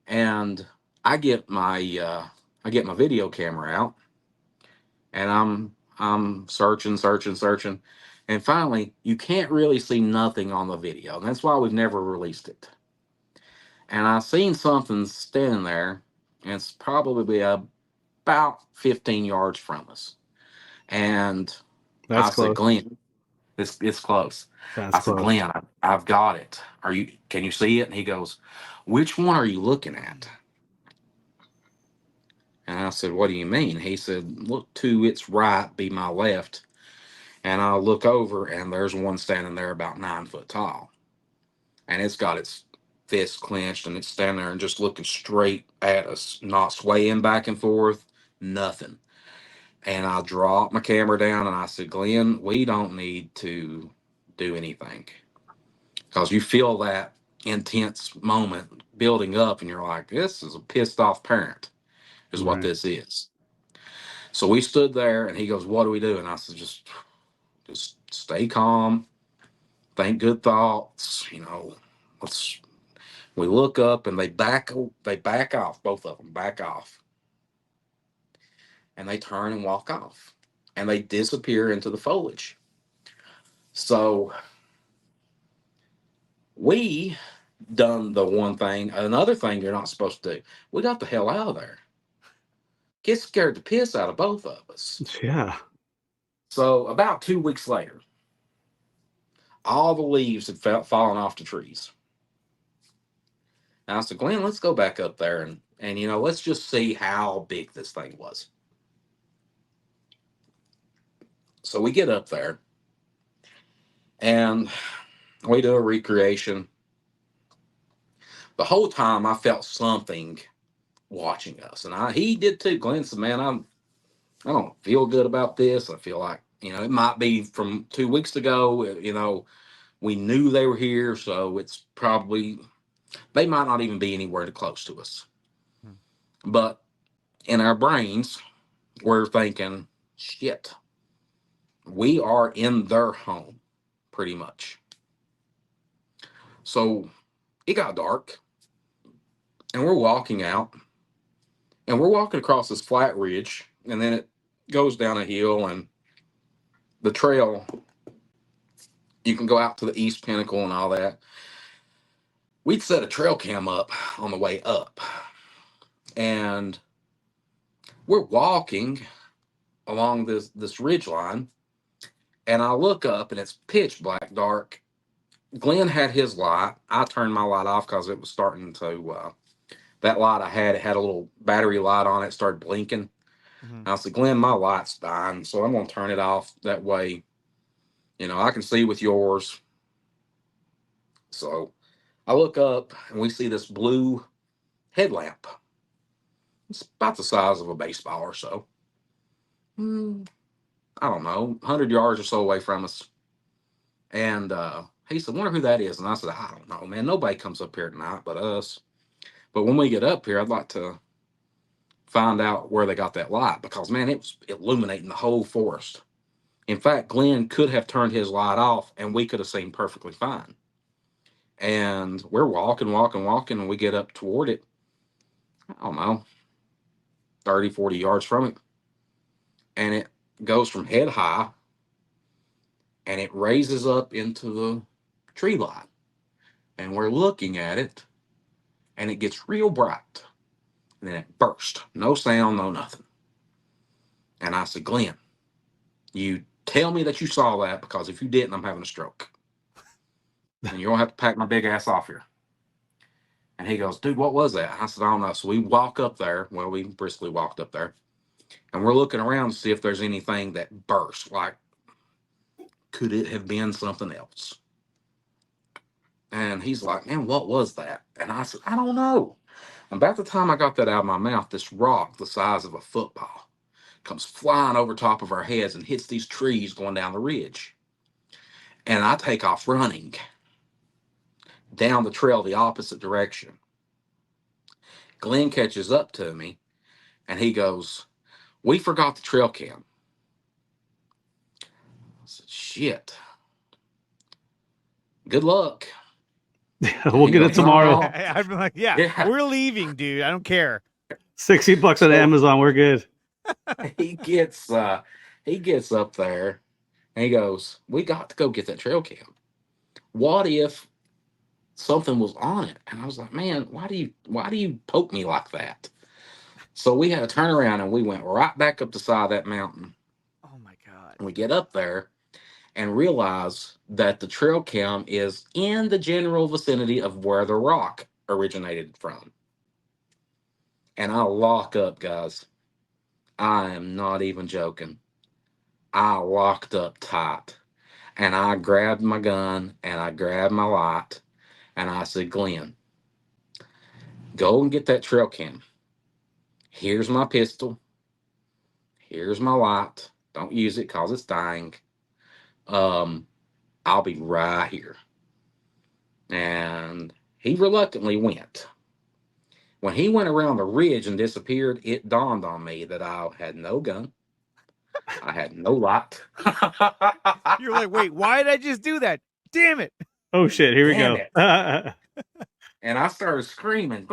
and I get my video camera out, and I'm searching, and finally you can't really see nothing on the video. And that's why we've never released it. And I seen something standing there, and it's probably about 15 yards from us. And That's I close. said, Glenn, It's close. That's I said, close. Glenn, I've got it. Can you see it? And he goes, which one are you looking at? And I said, what do you mean? He said, look to its right, be my left. And I look over, and there's one standing there about 9 foot tall. And it's got its fist clenched, and it's standing there and just looking straight at us, not swaying back and forth, nothing. And I dropped my camera down, and I said, Glenn, we don't need to do anything. Because you feel that intense moment building up, and you're like, this is a pissed off parent, is what Right. this is. So we stood there, and he goes, what do we do? And I said, just stay calm, think good thoughts, let's. We look up, and they back off, both of them back off, and they turn and walk off, and they disappear into the foliage. So we done the one thing, another thing you're not supposed to do. We got the hell out of there. Get scared the piss out of both of us. Yeah. So about 2 weeks later, all the leaves had fallen off the trees. And I said, Glenn, let's go back up there and let's just see how big this thing was. So we get up there and we do a recreation. The whole time I felt something watching us, and he did too. Glenn said, man, I don't feel good about this. I feel like, it might be from 2 weeks ago. We knew they were here, so it's probably, they might not even be anywhere close to us. But in our brains, we're thinking, shit, we are in their home, pretty much. So it got dark, and we're walking out, and we're walking across this flat ridge, and then it goes down a hill, and the trail, you can go out to the east pinnacle and all that. We'd set a trail cam up on the way up, and we're walking along this ridge line, and I look up, and it's pitch black dark. Glenn had his light. I turned my light off because it was starting to, that light I had, it had a little battery light on it, started blinking. Mm-hmm. I said, Glenn, my light's dying, so I'm going to turn it off. That way, I can see with yours. So I look up, and we see this blue headlamp. It's about the size of a baseball or so. I don't know, 100 yards or so away from us. And he said, wonder who that is. And I said, I don't know, man. Nobody comes up here at night but us. But when we get up here, I'd like to find out where they got that light, because, man, it was illuminating the whole forest. In fact, Glenn could have turned his light off, and we could have seen perfectly fine. And we're walking, and we get up toward it. I don't know, 30, 40 yards from it. And it goes from head high, and it raises up into the tree line. And we're looking at it, and it gets real bright. And then it burst. No sound, no nothing. And I said, Glenn, you tell me that you saw that, because if you didn't, I'm having a stroke. And you're going to have to pack my big ass off here. And he goes, dude, what was that? I said, I don't know. So we walk up there. Well, we briskly walked up there. And we're looking around to see if there's anything that burst. Like, could it have been something else? And he's like, man, what was that? And I said, I don't know. And about the time I got that out of my mouth, this rock the size of a football comes flying over top of our heads and hits these trees going down the ridge. And I take off running down the trail the opposite direction. Glenn catches up to me, and he goes, we forgot the trail cam. I said, shit. Good luck. We'll get it tomorrow. I'd be like, yeah, we're leaving, dude. I don't care. $60 on Amazon. We're good. He gets up there, and he goes, we got to go get that trail cam. What if something was on it? And I was like, man, why do you poke me like that? So we had to turn around, and we went right back up the side of that mountain. Oh my God. And we get up there, and realize that the trail cam is in the general vicinity of where the rock originated from. And I lock up, guys. I am not even joking. I locked up tight. And I grabbed my gun and I grabbed my light and I said, Glenn, go and get that trail cam. Here's my pistol. Here's my light. Don't use it because it's dying. I'll be right here. And he reluctantly went. When he went around the ridge and disappeared, it dawned on me that I had no gun. I had no light. You're like, wait, why did I just do that? Damn it. Oh shit, here Damn we go. And I started screaming,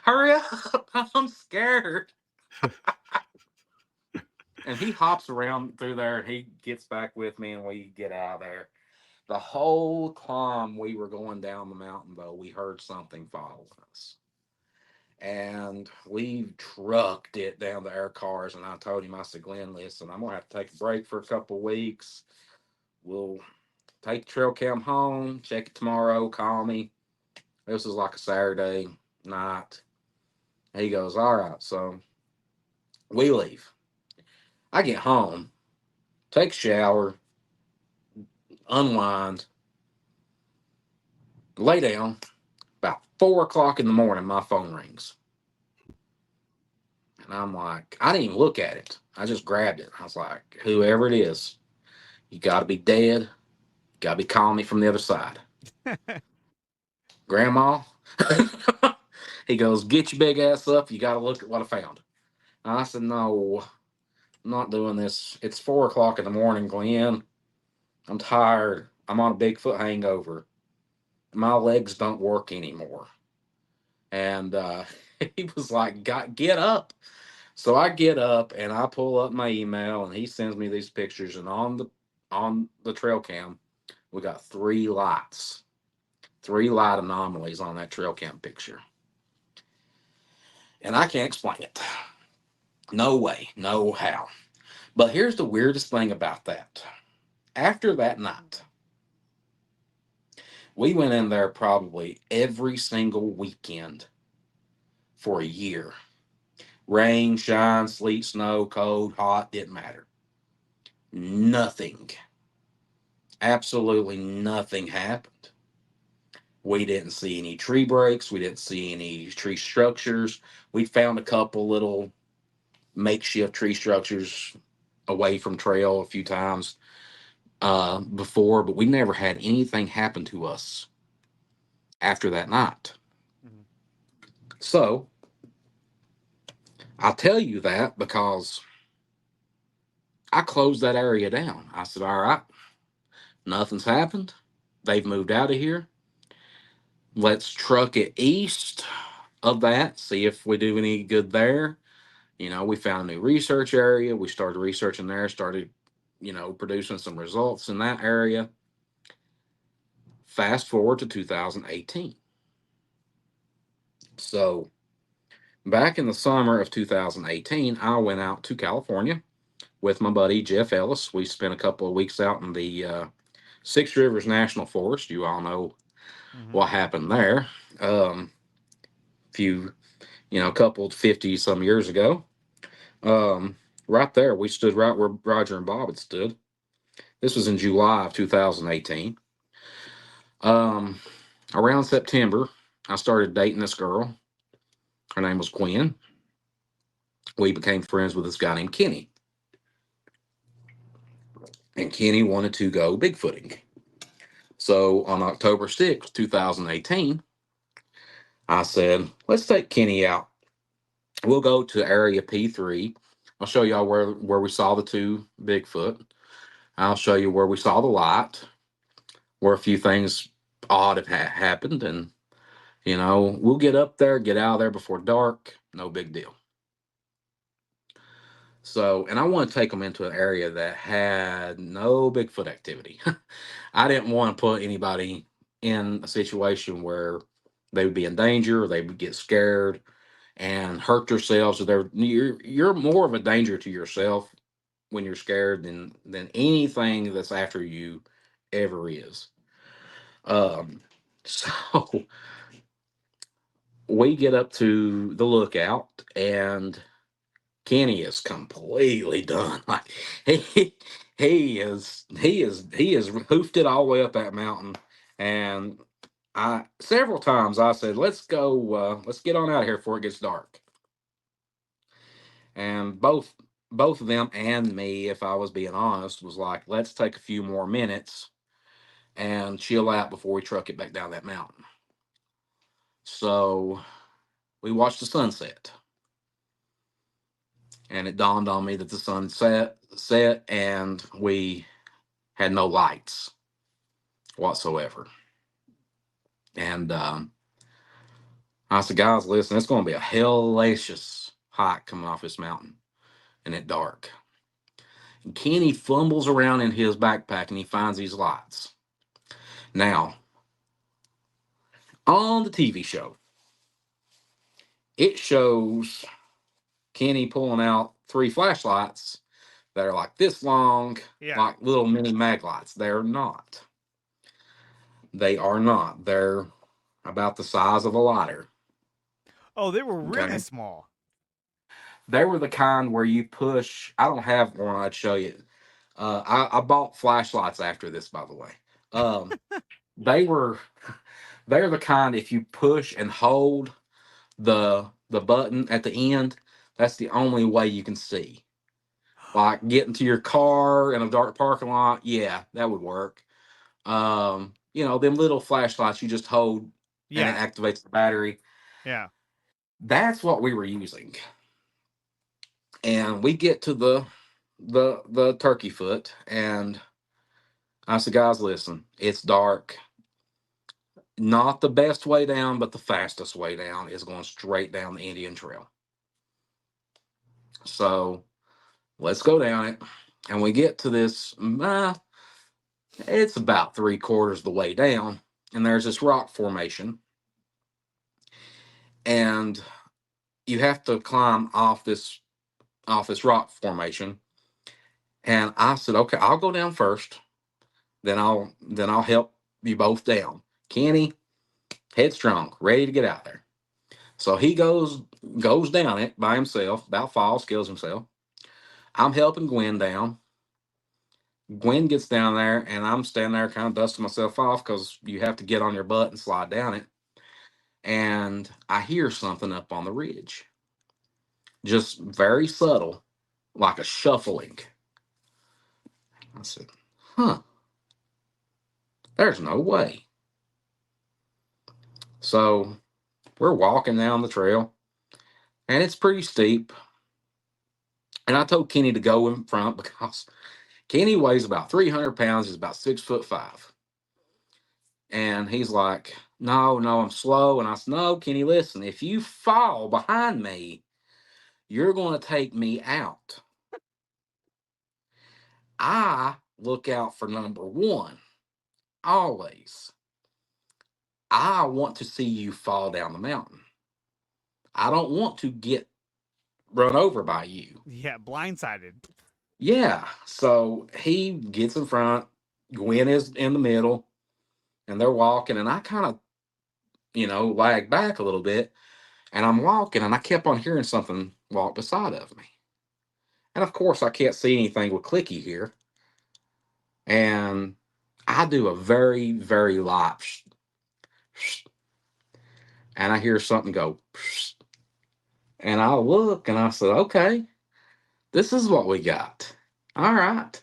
hurry up, I'm scared. And he hops around through there and he gets back with me and we get out of there. The whole time we were going down the mountain, though, we heard something following us. And we trucked it down to our cars. And I told him, I said, Glenn, listen, I'm going to have to take a break for a couple of weeks. We'll take the trail cam home, check it tomorrow, call me. This was like a Saturday night. He goes, all right. So we leave. I get home, take a shower, unwind, lay down. About 4 o'clock in the morning, my phone rings. And I'm like, I didn't even look at it. I just grabbed it. I was like, whoever it is, you got to be dead. You got to be calling me from the other side. Grandma? He goes, get your big ass up. You got to look at what I found. And I said, no, I'm not doing this. It's 4 o'clock in the morning, Glenn. I'm tired. I'm on a Bigfoot hangover. My legs don't work anymore. And he was like, get up. So I get up and I pull up my email and he sends me these pictures. And on the trail cam, we got 3 lights, 3 light anomalies on that trail cam picture. And I can't explain it. No way, no how. But here's the weirdest thing about that. After that night, we went in there probably every single weekend for a year. Rain, shine, sleet, snow, cold, hot, didn't matter. Nothing. Absolutely nothing happened. We didn't see any tree breaks. We didn't see any tree structures. We found a couple little makeshift tree structures away from trail a few times before, but we never had anything happen to us after that night. Mm-hmm. So I'll tell you that because I closed that area down. I said, all right, nothing's happened. They've moved out of here. Let's truck it east of that, see if we do any good there. You know, we found a new research area. We started researching there, started, producing some results in that area. Fast forward to 2018. So back in the summer of 2018, I went out to California with my buddy Jeff Ellis. We spent a couple of weeks out in the Six Rivers National Forest. You all know what happened there. A couple 50 some years ago. Right there, we stood right where Roger and Bob had stood. This was in July of 2018. Around September, I started dating this girl. Her name was Gwen. We became friends with this guy named Kenny. And Kenny wanted to go Bigfooting. So on October 6th, 2018, I said, let's take Kenny out. We'll go to area P3. I'll show y'all where we saw the 2 Bigfoot. I'll show you where we saw the light, where a few things odd have happened. And, we'll get up there, get out of there before dark. No big deal. So, and I want to take them into an area that had no Bigfoot activity. I didn't want to put anybody in a situation where they would be in danger or they would get scared and hurt themselves. Or you're more of a danger to yourself when you're scared than anything that's after you ever is. Um, so we get up to the lookout, and Kenny is completely done. Like he is hoofed it all the way up that mountain. And I several times I said, let's go, let's get on out of here before it gets dark. And both of them and me, if I was being honest, was like, let's take a few more minutes and chill out before we truck it back down that mountain. So we watched the sunset. And it dawned on me that the sun set and we had no lights whatsoever. And I said, guys, listen, it's going to be a hellacious hike coming off this mountain and it dark. And Kenny fumbles around in his backpack and he finds these lights. Now, on the TV show, it shows Kenny pulling out 3 flashlights that are like this long, like little mini mag lights. They're not. They are not. They're about the size of a lighter. Oh, they were really small. They were the kind where you push. I don't have one. I'd show you. I bought flashlights after this, by the way. They were. They're the kind if you push and hold the button at the end, that's the only way you can see. Like getting to your car in a dark parking lot, yeah, that would work. Them little flashlights you just hold and it activates the battery. Yeah. That's what we were using. And we get to the turkey foot, and I said, guys, listen, it's dark. Not the best way down, but the fastest way down is going straight down the Indian Trail. So let's go down it. And we get to this, it's about 3/4 the way down, and there's this rock formation. And you have to climb off this rock formation. And I said, okay, I'll go down first. Then I'll help you both down. Kenny, headstrong, ready to get out there. So he goes down it by himself, about falls, kills himself. I'm helping Gwen down. Gwen gets down there, and I'm standing there kind of dusting myself off because you have to get on your butt and slide down it. And I hear something up on the ridge. Just very subtle, like a shuffling. I said, huh, there's no way. So we're walking down the trail, and it's pretty steep. And I told Kenny to go in front because Kenny weighs about 300 pounds. He's about 6'5". And he's like, no, I'm slow. And I said, no, Kenny, listen, if you fall behind me, you're going to take me out. I look out for number one, always. I want to see you fall down the mountain. I don't want to get run over by you. Yeah, blindsided. Yeah. So he gets in front. Gwen is in the middle, and they're walking, and I kind of, lag back a little bit, and I'm walking, and I kept on hearing something walk beside of me. And of course, I can't see anything with clicky here. And I do a very, very light and I hear something go, and I look and I said, okay, this is what we got. All right.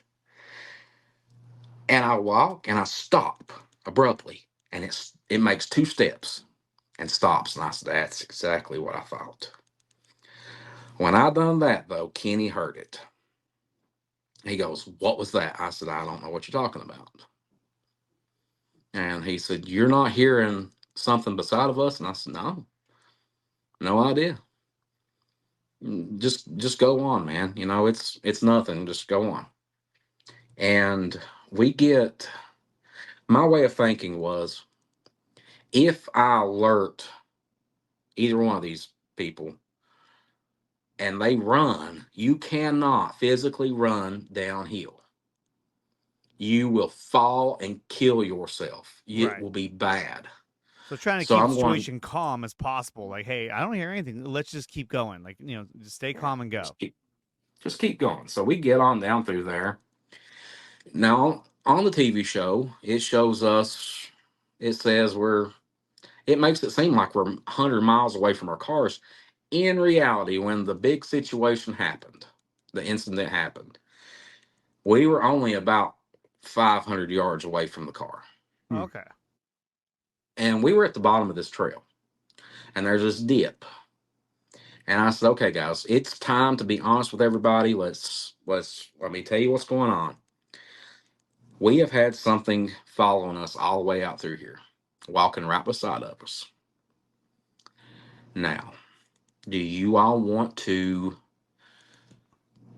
And I walk and I stop abruptly, and it makes 2 steps and stops. And I said, that's exactly what I thought. When I done that, though, Kenny heard it. He goes, what was that? I said, I don't know what you're talking about. And he said, you're not hearing something beside of us? And I said, no idea. Just go on, man. It's nothing. Just go on. And my way of thinking was, if I alert either one of these people, and they run. You cannot physically run downhill. You will fall and kill yourself. It Right. will be bad. So trying to So keep I'm the going, situation calm as possible. Like, hey, I don't hear anything. Let's just keep going. Like, just stay calm and go. just keep going. So we get on down through there. Now, on the TV show, it shows us, it says it makes it seem like we're 100 miles away from our cars. In reality, when the big situation happened, the incident happened, we were only about 500 yards away from the car. Okay. And we were at the bottom of this trail. And there's this dip. And I said, okay, guys, it's time to be honest with everybody. Let me tell you what's going on. We have had something following us all the way out through here, walking right beside of us. Now, do you all want to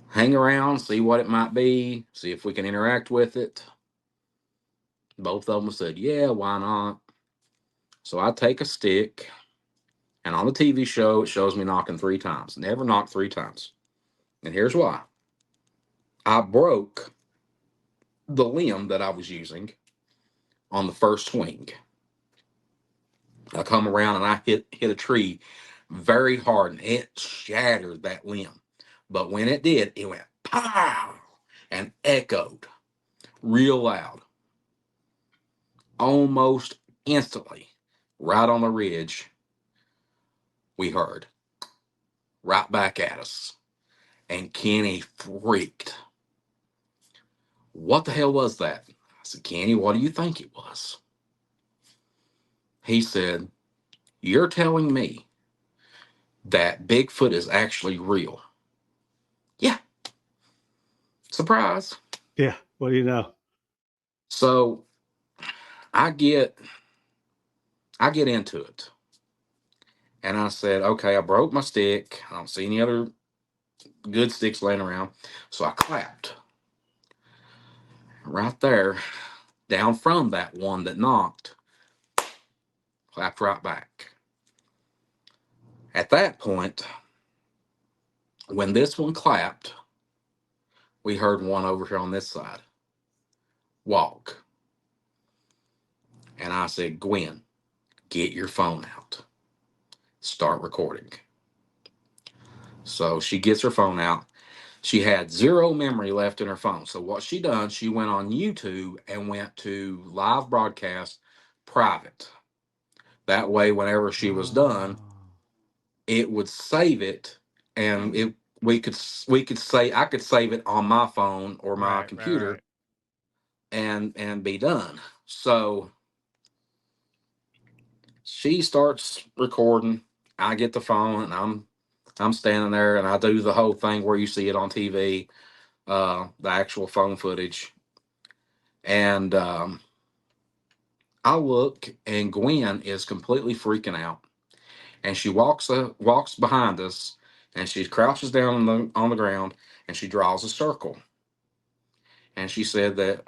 hang around, see what it might be, see if we can interact with it? Both of them said, yeah, why not? So I take a stick, and on the TV show, it shows me knocking 3 times. Never knocked 3 times. And here's why. I broke the limb that I was using on the first swing. I come around and I hit a tree very hard, and it shattered that limb. But when it did, it went pow and echoed real loud. Almost instantly, right on the ridge, we heard right back at us. And Kenny freaked. What the hell was that? I said, Kenny, what do you think it was? He said, you're telling me that Bigfoot is actually real? Yeah. Surprise. Yeah. What do you know? So I get into it. And I said, okay, I broke my stick. I don't see any other good sticks laying around. So I clapped. Right there, down from that one that knocked, clapped right back. At that point, when this one clapped, we heard one over here on this side walk. And I said, Gwen, get your phone out. Start recording. So she gets her phone out. She had 0 memory left in her phone. So what she done, she went on YouTube and went to live broadcast private. That way, whenever she was done, it would save it, and we could say I could save it on my phone or my computer. Right. And be done. So she starts recording. I get the phone and I'm standing there and I do the whole thing where you see it on TV, the actual phone footage. And I look and Gwen is completely freaking out. And she walks behind us, and she crouches down on the ground, and she draws a circle. And she said that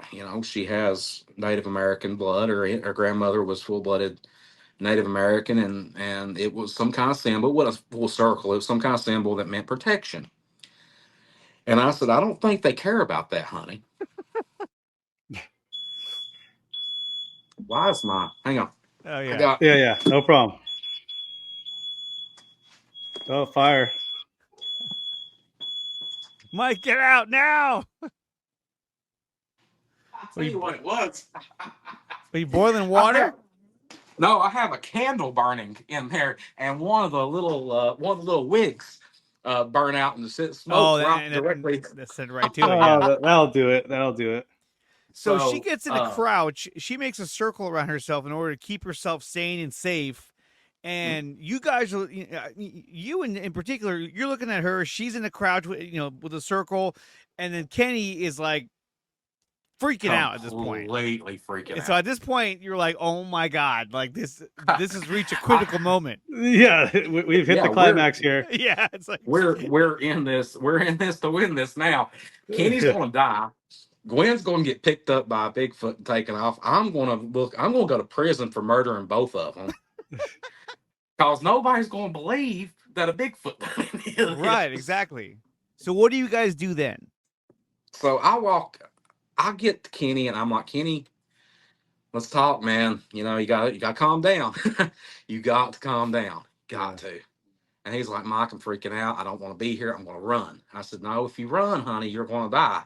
she has Native American blood, or her grandmother was full-blooded Native American, and it was some kind of symbol. What a full circle! It was some kind of symbol that meant protection. And I said, I don't think they care about that, honey. Why is my? Hang on. Oh yeah. Yeah. No problem. Oh, fire. Mike, get out now. I'll tell you what it was. Are you boiling water? No, I have a candle burning in there, and one of the little wicks burn out and the smoke directly. That's sent right to it. Yeah. That'll do it. So she gets in a crouch. She makes a circle around herself in order to keep herself sane and safe. And you guys, you in particular, you're looking at her. She's in a crouch, with a circle, and then Kenny is like freaking out at this point. Completely freaking out. So at this point, you're like, "Oh my god!" Like this has reached a critical moment. Yeah, we've hit the climax here. Yeah, it's like we're in this to win this now. Kenny's gonna die. Gwen's gonna get picked up by a Bigfoot and taken off. I'm gonna go to prison for murdering both of them. Because nobody's going to believe that a Bigfoot is. Right, exactly. So what do you guys do then? So I get to Kenny and I'm like, Kenny, let's talk, man. You know, you gotta calm down. You got to calm down. Got to. And he's like, Mike, I'm freaking out. I don't want to be here. I'm going to run. I said, no, if you run, honey, you're going to die.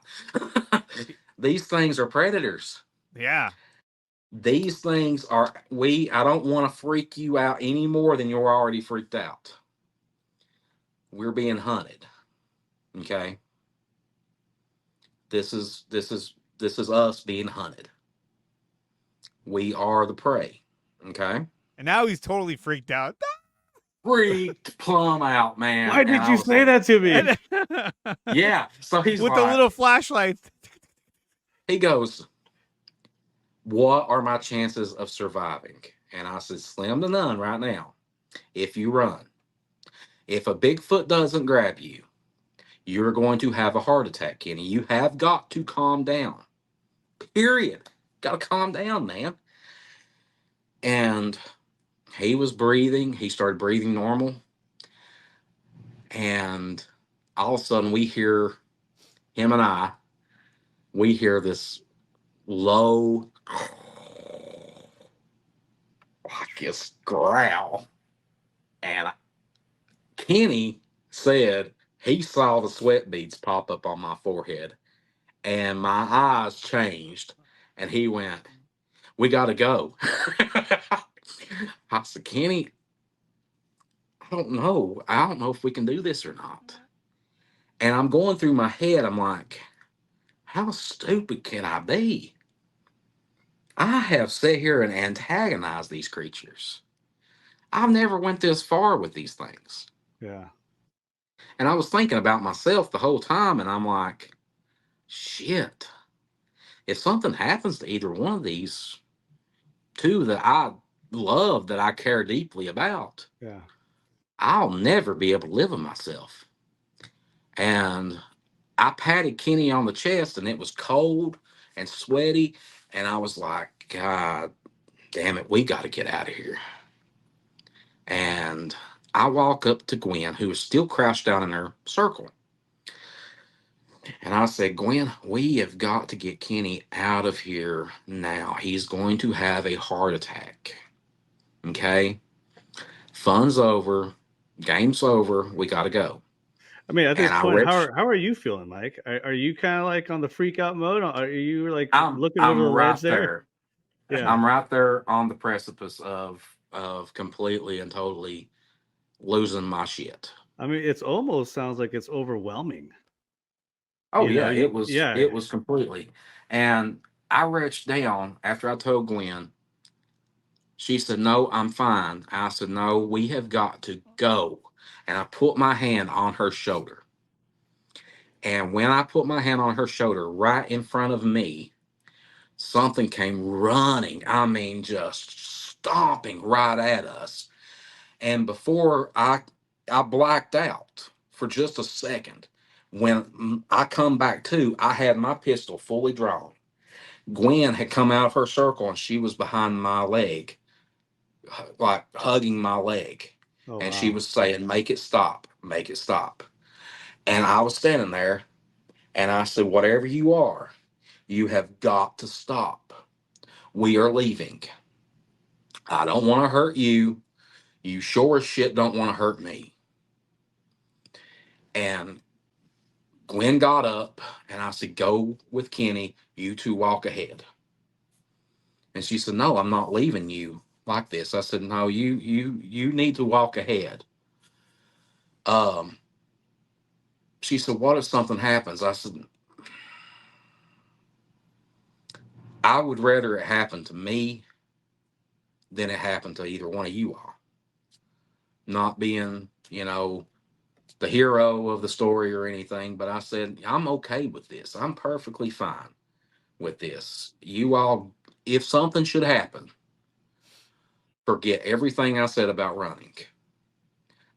These things are predators. Yeah. These things are, I don't want to freak you out any more than you're already freaked out. We're being hunted. Okay. This is us being hunted. We are the prey. Okay. And now he's totally freaked out. Freaked plumb out, man. Why did you say that to me? Yeah. So he's with like, the little flashlight. he goes, what are my chances of surviving? And I said, slim to none right now. If you run, if a Bigfoot doesn't grab you, you're going to have a heart attack, Kenny. You have got to calm down. Period. Got to calm down, man. And he was breathing. He started breathing normal. And all of a sudden we hear we hear this low, like this growl. And Kenny said he saw the sweat beads pop up on my forehead. And my eyes changed. And he went, we got to go. I said, Kenny, I don't know. I don't know if we can do this or not. And I'm going through my head. I'm like, how stupid can I be? I have sat here and antagonized these creatures. I've never went this far with these things. Yeah. And I was thinking about myself the whole time. And I'm like, shit. If something happens to either one of these two that I love, that I care deeply about, Yeah. I'll never be able to live with myself. And I patted Kenny on the chest and it was cold and sweaty. And I was like, God damn it, we got to get out of here. And I walk up to Gwen, who is still crouched down in her circle. And I said, Gwen, we have got to get Kenny out of here now. He's going to have a heart attack. Okay? Fun's over. Game's over. We got to go. I mean, at this And point, how are you feeling, Mike? Are you kind of like on the freak out mode? Are you like looking over the right ledge there? Yeah. I'm right there on the precipice of completely and totally losing my shit. I mean, it's almost sounds like it's overwhelming. Oh yeah, it was completely. And I reached down after I told Gwen. She said, no, I'm fine. I said, no, we have got to go. And I put my hand on her shoulder. And when I put my hand on her shoulder, right in front of me, something came running. I mean, just stomping right at us. And before I blacked out for just a second. When I come back to, I had my pistol fully drawn. Gwen had come out of her circle and she was behind my leg, like hugging my leg. Oh, and wow. She was saying, make it stop, make it stop. And I was standing there and I said, whatever you are, you have got to stop. We are leaving. I don't want to hurt you. You sure as shit don't want to hurt me. And Gwen got up and I said, go with Kenny. You two walk ahead. And she said, no, I'm not leaving you like this. I said, no, you need to walk ahead. She said, what if something happens? I said, I would rather it happen to me than it happen to either one of you all. Not being, the hero of the story or anything, but I said, I'm okay with this. I'm perfectly fine with this. You all, if something should happen, forget everything I said about running.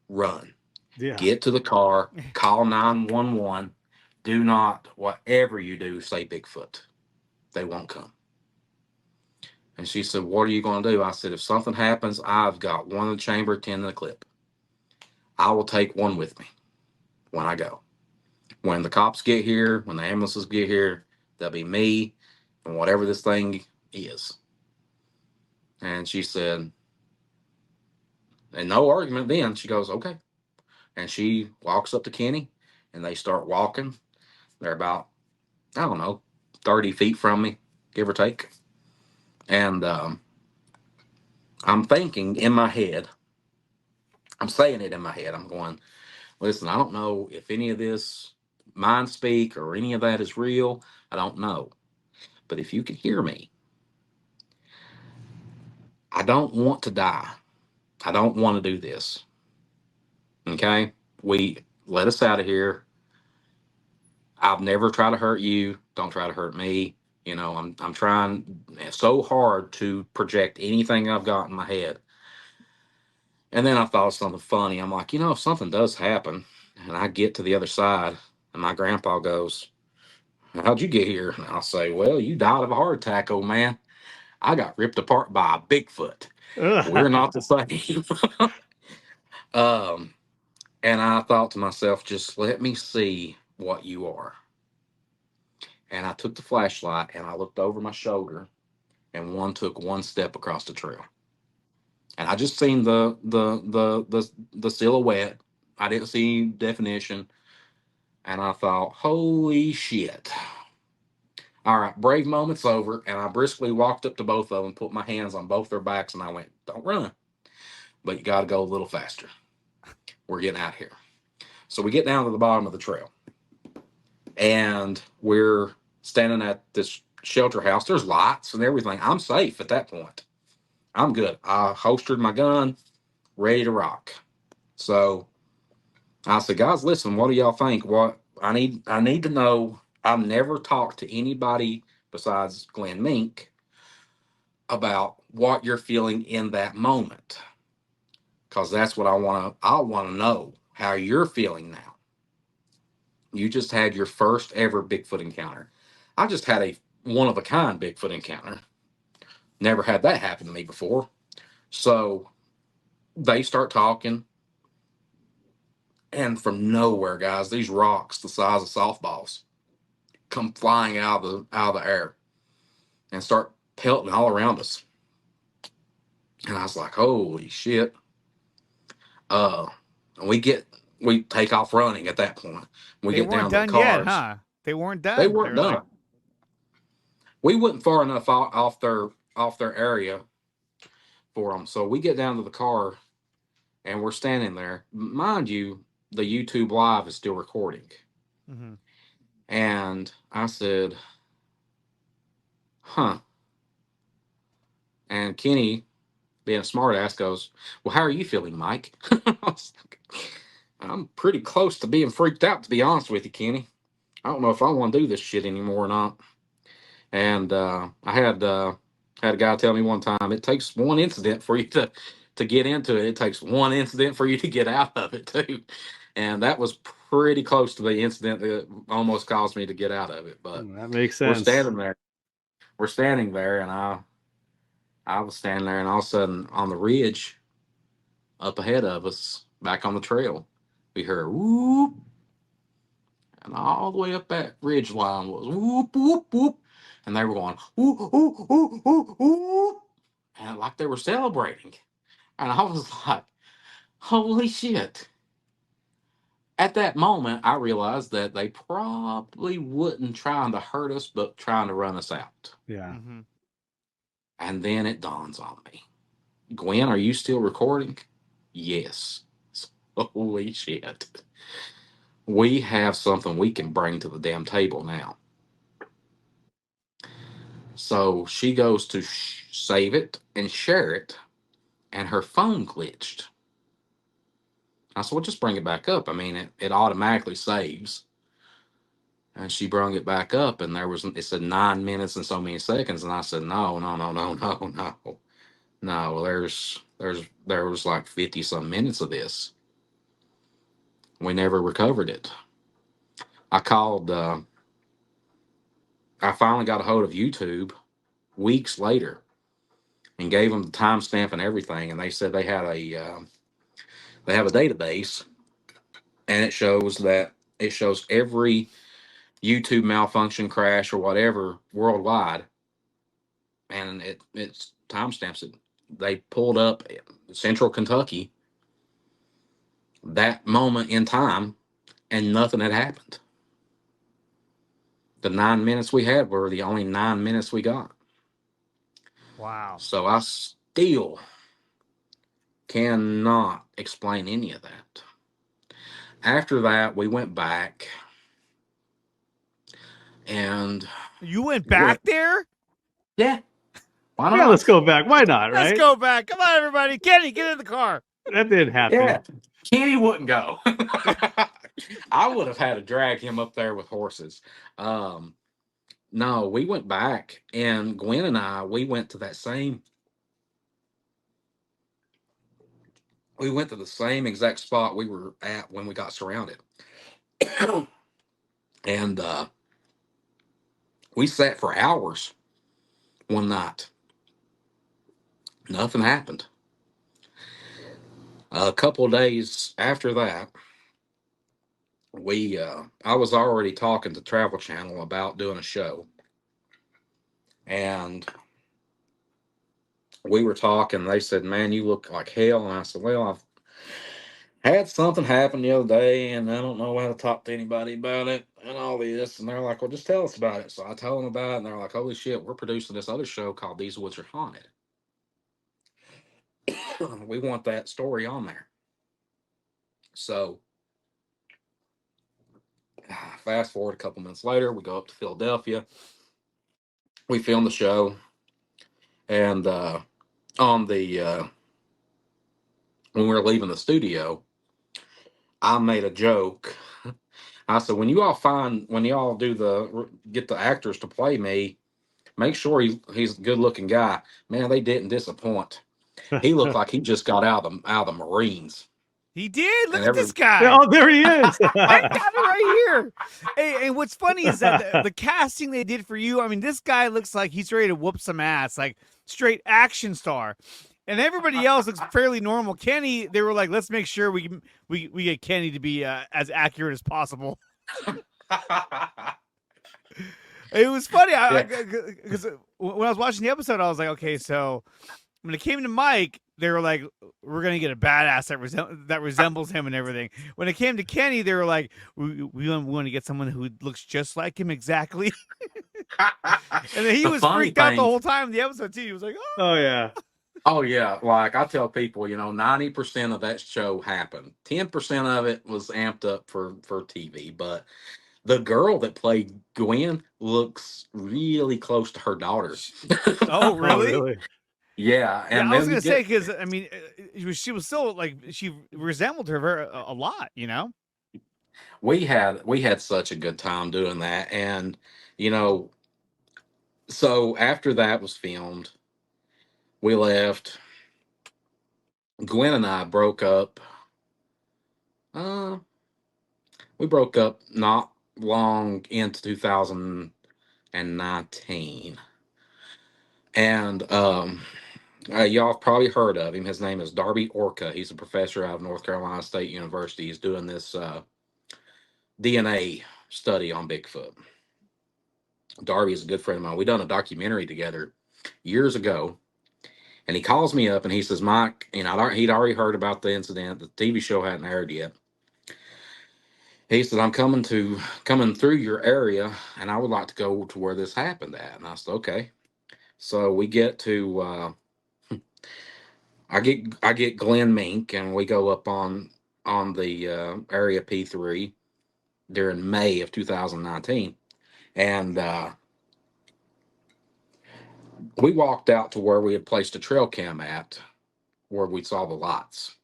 Run. Yeah. Get to the car, call 911. Do not, whatever you do, say Bigfoot. They won't come. And she said, what are you going to do? I said, if something happens, I've got one in the chamber, 10 in the clip. I will take one with me when I go. When the cops get here, when the ambulances get here, there'll be me and whatever this thing is. And she said, and no argument then, she goes, okay. And she walks up to Kenny and they start walking. They're about, I don't know, 30 feet from me, give or take. And I'm thinking in my head, I'm saying it in my head, I'm going, listen, I don't know if any of this mind speak or any of that is real. I don't know. But if you can hear me, I don't want to die. I don't want to do this. Okay? We let us out of here. I've never tried to hurt you. Don't try to hurt me. You know, I'm trying so hard to project anything I've got in my head. And then I thought of something funny. I'm like, you know, if something does happen and I get to the other side and my grandpa goes, how'd you get here? And I'll say, well, you died of a heart attack, old man. I got ripped apart by a Bigfoot. We're not the same. um, and I thought to myself, just let me see what you are. And I took the flashlight and I looked over my shoulder, and one took one step across the trail. And I just seen the silhouette. I didn't see definition. And I thought, holy shit. All right, brave moment's over. And I briskly walked up to both of them, put my hands on both their backs, and I went, don't run. But you got to go a little faster. We're getting out here. So we get down to the bottom of the trail. And we're standing at this shelter house. There's lights and everything. I'm safe at that point. I'm good. I holstered my gun, ready to rock. So I said, guys, listen, what do y'all think? What I need to know. I've never talked to anybody besides Glenn Mink about what you're feeling in that moment. Because that's what I want to know how you're feeling now. You just had your first ever Bigfoot encounter. I just had a one of a kind Bigfoot encounter. Never had that happen to me before. So they start talking. And from nowhere, guys, these rocks the size of softballs come flying out of the air and start pelting all around us. And I was like, holy shit. Uh we take off running at that point. We They get weren't down to the done yet, cars. huh? They weren't done. They They weren't were done. like, We wasn't far enough off their area for them. So we get down to the car and we're standing there. Mind you, the YouTube live is still recording. mhm. And I said, huh. And Kenny, being a smart ass, goes, well, how are you feeling, Mike? I'm pretty close to being freaked out, to be honest with you, Kenny. I don't know if I want to do this shit anymore or not. And I had a guy tell me one time, it takes one incident for you to get into it. It takes one incident for you to get out of it too. And that was pretty close to the incident that almost caused me to get out of it. But That makes we're sense. standing there. We're standing there, and I was standing there, and all of a sudden on the ridge up ahead of us, back on the trail, we heard whoop. And all the way up that ridge line was whoop, whoop, whoop. And they were going whoop, whoop, whoop, whoop, whoop. And like they were celebrating. And I was like, holy shit. At that moment, I realized that they probably wouldn't trying to hurt us, but trying to run us out. Yeah. Mm-hmm. And then it dawns on me. Gwen, are you still recording? Yes. Holy shit. We have something we can bring to the damn table now. So she goes to save it and share it, and her phone glitched. I said, well, just bring it back up. I mean, it automatically saves. And she brought it back up, and it said 9 minutes and so many seconds. And I said, no. No, there was like 50 some minutes of this. We never recovered it. I finally got a hold of YouTube weeks later and gave them the timestamp and everything. And they said they had They have a database, and it shows every YouTube malfunction, crash, or whatever worldwide, and it's timestamps it. They pulled up Central Kentucky that moment in time, and nothing had happened. The 9 minutes we had were the only 9 minutes we got. Wow. So I still cannot explain any of that. After that, we went back, and You went back there? yeah, why not? Yeah, let's go back. Why not, right? Let's go back. Come on, everybody. Kenny, get in the car. That didn't happen. Yeah, Kenny wouldn't go. I would have had to drag him up there with horses. No, we went back, and Gwen and I, we went to the same exact spot we were at when we got surrounded. And we sat for hours one night. Nothing happened. A couple of days after that, I was already talking to Travel Channel about doing a show, and we were talking. They said, "Man, you look like hell." And I said, "Well, I've had something happen the other day, and I don't know how to talk to anybody about it and all this." And they're like, "Well, just tell us about it." So I told them about it, and they're like, "Holy shit, we're producing this other show called These Woods Are Haunted. We want that story on there." So fast forward a couple months later, we go up to Philadelphia. We film the show, and on the when we were leaving the studio, I made a joke. I said, when you all get the actors to play me, make sure he's a good looking guy. Man, they didn't disappoint. He looked like he just got out of the Marines. He did. Look at this guy. Oh, there he is. I got it right here. Hey, and what's funny is that the casting they did for you, I mean, this guy looks like he's ready to whoop some ass, like straight action star. And everybody else looks fairly normal. Kenny, they were like, let's make sure we get Kenny to be as accurate as possible. It was funny because when I was watching the episode, I was like, okay, so when it came to Mike, they were like, we're going to get a badass that resembles him and everything. When it came to Kenny, they were like, we want to get someone who looks just like him exactly. And then he was freaked out the whole time in the episode, too. He was like, oh yeah. Oh, yeah. Like I tell people, 90% of that show happened. 10% of it was amped up for TV. But the girl that played Gwen looks really close to her daughter. Oh, really? Oh, really? Yeah. And I was going to say, because, I mean, she was still like, she resembled her a lot, We had such a good time doing that. And, so after that was filmed, we left. Gwen and I broke up. We broke up not long into 2019. And y'all have probably heard of him. His name is Darby Orca. He's a professor out of North Carolina State University. He's doing this DNA study on Bigfoot. Darby is a good friend of mine. We done a documentary together years ago. And he calls me up and he says, Mike, he'd already heard about the incident. The TV show hadn't aired yet. He said, I'm coming through your area, and I would like to go to where this happened at. And I said, okay. So we get to, I get Glenn Mink, and we go up on the area P3 during May of 2019. And we walked out to where we had placed a trail cam at, where we saw the lights.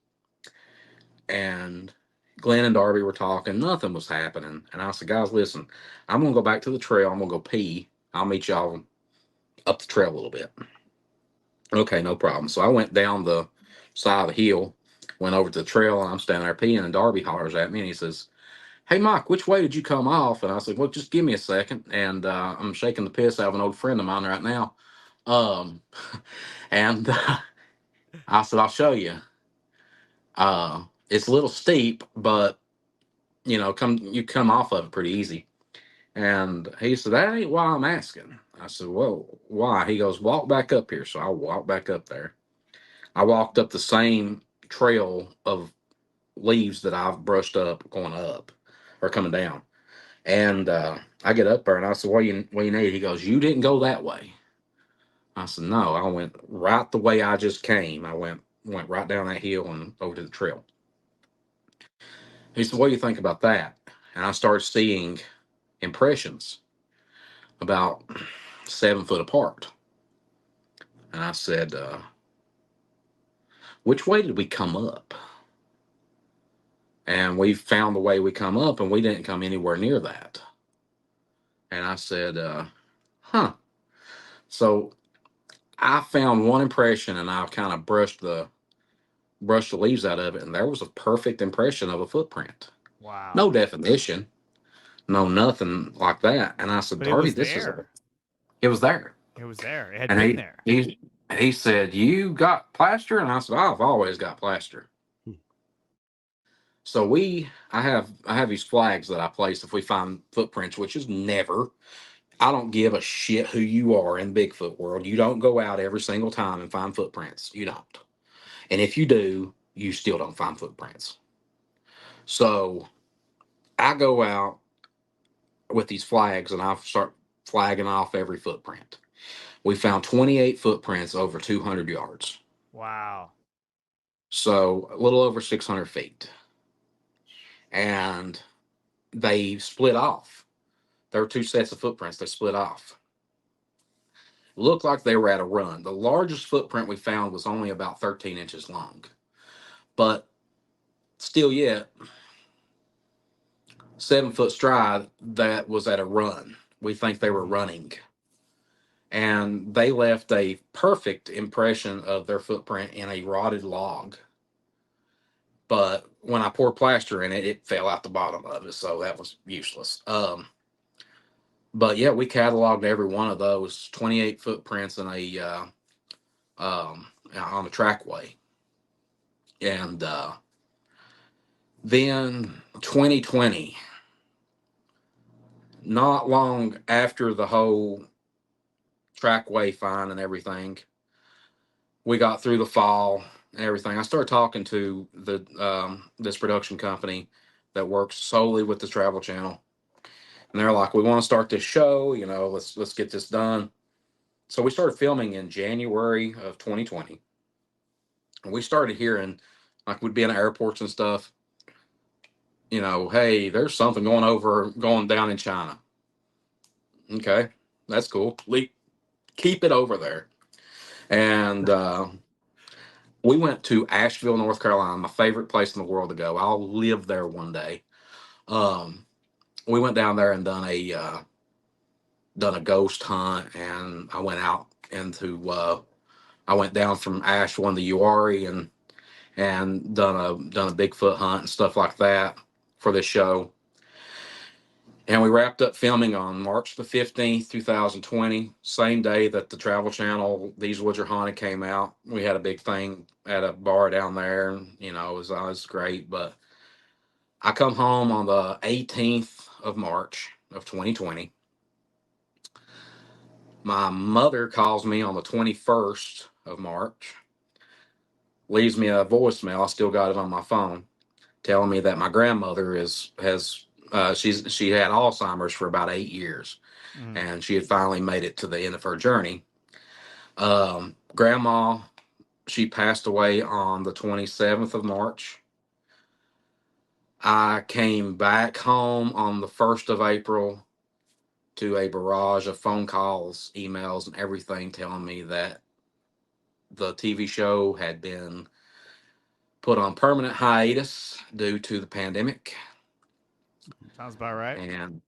And Glenn and Darby were talking. Nothing was happening. And I said, guys, listen, I'm going to go back to the trail. I'm going to go pee. I'll meet y'all up the trail a little bit. Okay, no problem. So I went down the side of the hill, went over to the trail, and I'm standing there peeing, and Darby hollers at me, and he says, hey, Mike, which way did you come off? And I said, well, just give me a second. And I'm shaking the piss out of an old friend of mine right now. And I said, I'll show you. It's a little steep, but you come off of it pretty easy. And he said, that ain't why I'm asking. I said, well, why? He goes, walk back up here. So I walked back up there. I walked up the same trail of leaves that I've brushed up going up or coming down. And I get up there and I said, what you need? He goes, you didn't go that way. I said, no, I went right the way I just came. I went right down that hill and over to the trail. He said, what do you think about that? And I started seeing impressions about 7 foot apart. And I said, which way did we come up? And we found the way we come up, and we didn't come anywhere near that. And I said, huh. So I found one impression, and I kind of brushed the leaves out of it, and there was a perfect impression of a footprint. Wow. No definition, no nothing like that. And I said, But it Darby, was this there. it was there. It was there. It had And been there. he said, you got plaster? And I said, I've always got plaster. So I have these flags that I place if we find footprints, which is never. I don't give a shit who you are in Bigfoot world. You don't go out every single time and find footprints. You don't. And if you do, you still don't find footprints. So I go out with these flags and I start flagging off every footprint. We found 28 footprints over 200 yards. Wow. So a little over 600 feet. And they split off. There were 2 sets of footprints. They split off. Looked like they were at a run. The largest footprint we found was only about 13 inches long. But still yet, 7 foot stride that was at a run. We think they were running. And they left a perfect impression of their footprint in a rotted log. But when I poured plaster in it, it fell out the bottom of it. So that was useless. But yeah, we cataloged every one of those 28 footprints in on the trackway. And then 2020, not long after the whole trackway find and everything, we got through the fall and everything. I started talking to this production company that works solely with the Travel Channel. And they're like, we want to start this show, let's get this done. So we started filming in January of 2020. And we started hearing, like we'd be in airports and stuff, hey, there's something going down in China. Okay, that's cool. Keep it over there. And we went to Asheville, North Carolina, my favorite place in the world to go. I'll live there one day. We went down there and done a ghost hunt, and I went out I went down from Asheville to Uwharrie and done a Bigfoot hunt and stuff like that for this show. And we wrapped up filming on March the 15th, 2020, same day that the Travel Channel, These Woods Are Haunted, came out. We had a big thing at a bar down there, and, it was great. But I come home on the 18th of March of 2020. My mother calls me on the 21st of March, leaves me a voicemail. I still got it on my phone, telling me that my grandmother she had Alzheimer's for about 8 years, and she had finally made it to the end of her journey. Grandma, she passed away on the 27th of March. I came back home on the 1st of April to a barrage of phone calls, emails, and everything telling me that the TV show had been put on permanent hiatus due to the pandemic. Sounds about right. And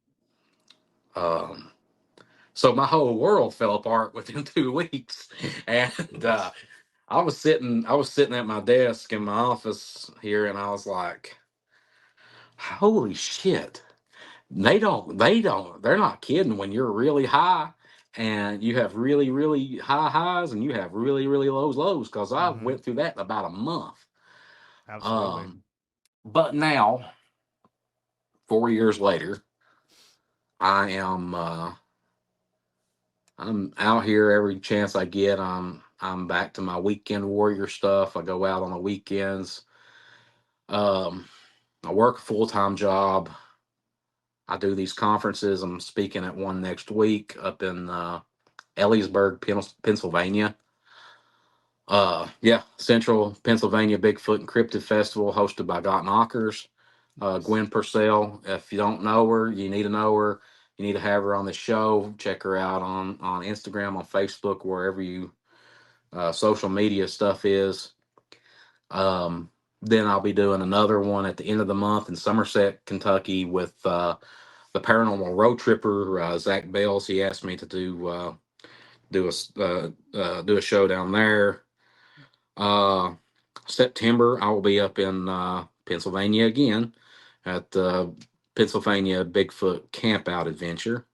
so my whole world fell apart within 2 weeks. And I was sitting at my desk in my office here, and I was like, holy shit. They're not kidding when you're really high and you have really, really high highs and you have really, really lows, because I went through that in about a month. Absolutely. But now, 4 years later, I am I'm out here every chance I get. I'm back to my weekend warrior stuff. I go out on the weekends. Um, I work a full time job. I do these conferences. I'm speaking at one next week up in Ellisburg, Pennsylvania. Yeah, Central Pennsylvania Bigfoot and Cryptid Festival hosted by Got Knockers. Nice. Gwen Purcell. If you don't know her, you need to know her. You need to have her on the show. Check her out on Instagram, on Facebook, wherever you social media stuff is. Then I'll be doing another one at the end of the month in Somerset, Kentucky, with the Paranormal Road Tripper Zach Bales. He asked me to do a show down there. Uh, September, I will be up in Pennsylvania again at the Pennsylvania Bigfoot Campout Adventure.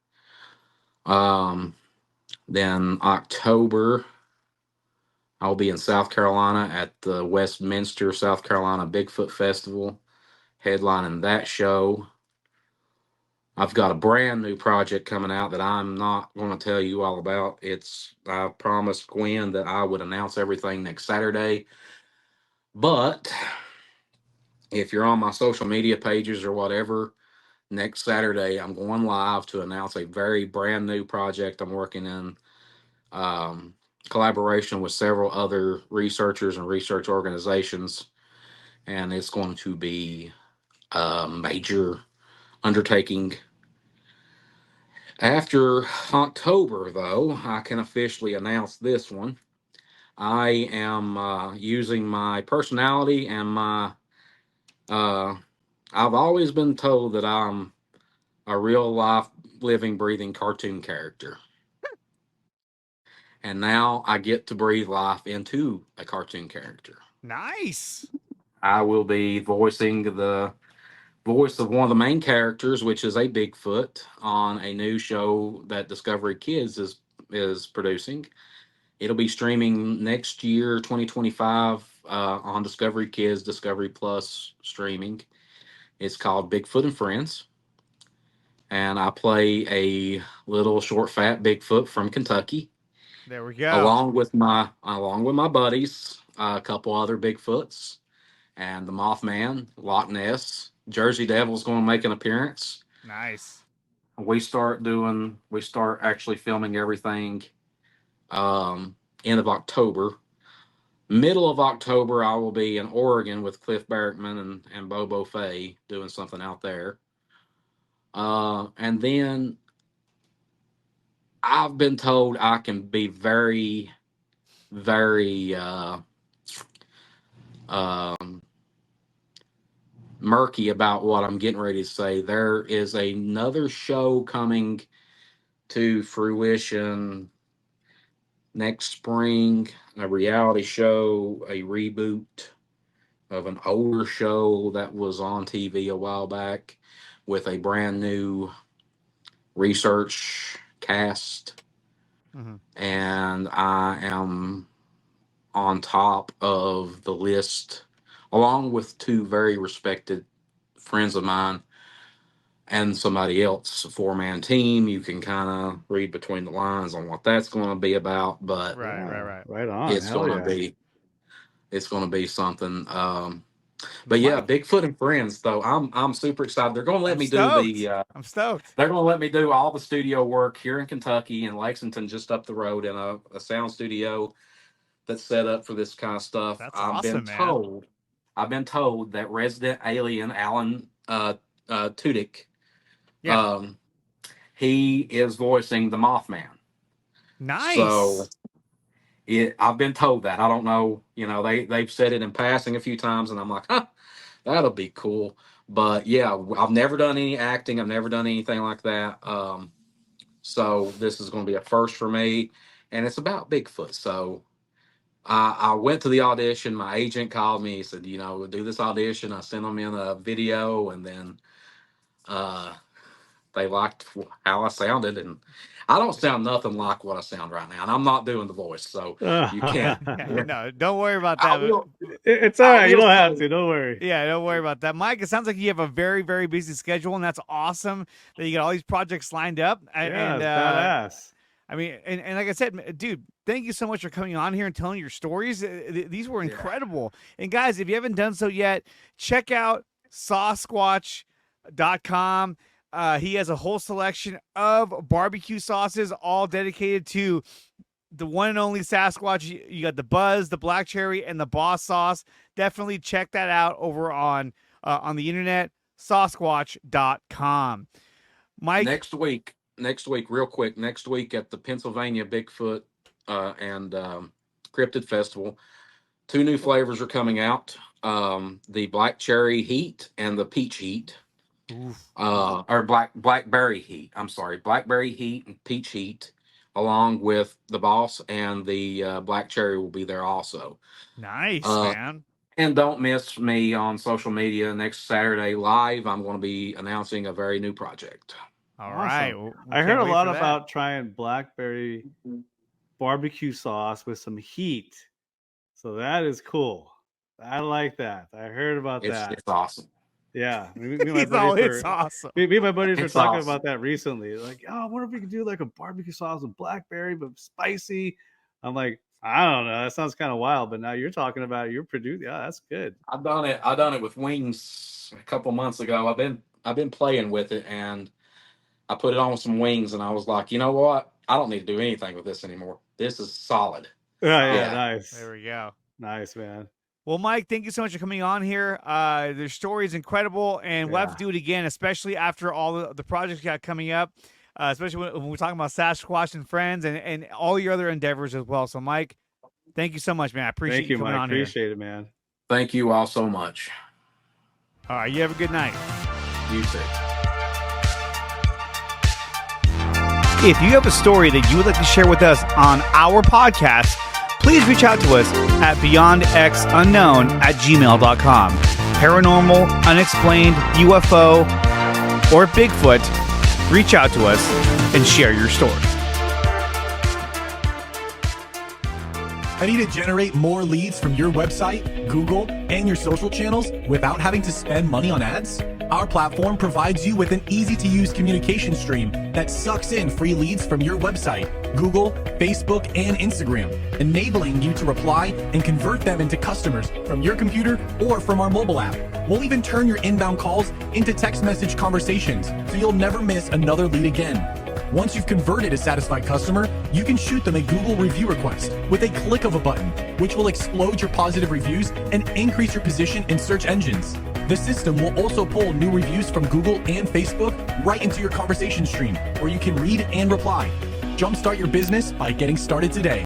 Um, then October, I'll be in South Carolina at the Westminster, South Carolina Bigfoot Festival, headlining that show. I've got a brand new project coming out that I'm not going to tell you all about. I promised Gwen that I would announce everything next Saturday. But if you're on my social media pages or whatever, next Saturday I'm going live to announce a very brand new project I'm working in, collaboration with several other researchers and research organizations. And it's going to be a major undertaking. After October, though, I can officially announce this one. I am using my personality and my. I've always been told that I'm a real life, living, breathing cartoon character. And now I get to breathe life into a cartoon character. Nice. I will be voicing the voice of one of the main characters, which is a Bigfoot, on a new show that Discovery Kids is producing. It'll be streaming next year, 2025, on Discovery Kids, Discovery Plus streaming. It's called Bigfoot and Friends, and I play a little short, fat Bigfoot from Kentucky, There we go. along with my buddies, a couple other Bigfoots, and the Mothman, Loch Ness, Jersey Devil's going to make an appearance. Nice. We start actually filming everything end of October. Middle of October, I will be in Oregon with Cliff Barrickman and Bobo Fay doing something out there. And then I've been told I can be very, very murky about what I'm getting ready to say. There is another show coming to fruition next spring, a reality show, a reboot of an older show that was on TV a while back with a brand new research cast. Mm-hmm. And I am on top of the list, along with two very respected friends of mine and somebody else, a four-man team. You can kind of read between the lines on what that's going to be about, but Right on. it's Hell going to yeah. be something. But yeah, Bigfoot and Friends, though, I'm super excited. They're going to let me do I'm stoked. they're going to let me do all the studio work here in Kentucky, in Lexington, just up the road, in a sound studio that's set up for this kind of stuff. That's awesome, man. I've been told that resident alien Alan Tudyk, Yeah. he is voicing the Mothman. Nice. So I've been told that. I don't know. They've said it in passing a few times, and I'm like, huh, that'll be cool. But yeah, I've never done any acting. I've never done anything like that. So this is going to be a first for me, and it's about Bigfoot. So I went to the audition. My agent called me. He said, we'll do this audition. I sent them in a video, and then they liked how I sounded, and I don't sound nothing like what I sound right now, and I'm not doing the voice, so you can't. No, don't worry about I that. will, It's all I right. You will don't have say- to. Don't worry. Yeah, don't worry about that, Mike. It sounds like you have a very, very busy schedule, and that's awesome that you got all these projects lined up. Yeah, And it's badass. I mean, and like I said, dude, thank you so much for coming on here and telling your stories. These were incredible. And guys, if you haven't done so yet, check out Sasquatch.com. He has a whole selection of barbecue sauces, all dedicated to the one and only Sasquatch. You got the Buzz, the Black Cherry, and the Boss sauce. Definitely check that out over on the internet, Sasquatch.com. Mike, next week, real quick, next week at the Pennsylvania Bigfoot and Cryptid Festival, 2 new flavors are coming out: the Black Cherry Heat and the Peach Heat. Or blackberry heat. I'm sorry, blackberry heat and peach heat, along with the Boss, and the Black Cherry will be there also. nice, man. And don't miss me on social media next Saturday live. I'm going to be announcing a very new project. All Awesome. right. I heard a lot about trying blackberry barbecue sauce with some heat. So that is cool. I like that. I heard about that. It's awesome. Yeah. Me and my It's buddies awesome. me and my buddies were It's talking awesome. about that recently. Like, oh, I wonder if we could do like a barbecue sauce with blackberry, but spicy. I'm like, I don't know. That sounds kind of wild. But now you're talking about it. You're producing. Yeah, that's good. I've done it with wings a couple months ago. I've been playing with it, and I put it on some wings, and I was like, you know what? I don't need to do anything with this anymore. This is solid. Yeah, nice. There we go. Nice, man. Well, Mike, thank you so much for coming on here. Their story is incredible, and we'll have to do it again, especially after all the projects you got coming up, especially when we're talking about Sasquatch and Friends and all your other endeavors as well. So, Mike, thank you so much, man. I appreciate Thank you, coming Mike. on Appreciate it, man. Thank you all so much. here. All right, you have a good night. You too. If you have a story that you would like to share with us on our podcast, please reach out to us at beyondxunknown@gmail.com. Paranormal, unexplained, UFO, or Bigfoot, reach out to us and share your story. Ready to generate more leads from your website, Google, and your social channels without having to spend money on ads? Our platform provides you with an easy-to-use communication stream that sucks in free leads from your website, Google, Facebook, and Instagram, enabling you to reply and convert them into customers from your computer or from our mobile app. We'll even turn your inbound calls into text message conversations, so you'll never miss another lead again. Once you've converted a satisfied customer, you can shoot them a Google review request with a click of a button, which will explode your positive reviews and increase your position in search engines. The system will also pull new reviews from Google and Facebook right into your conversation stream, where you can read and reply. Jumpstart your business by getting started today.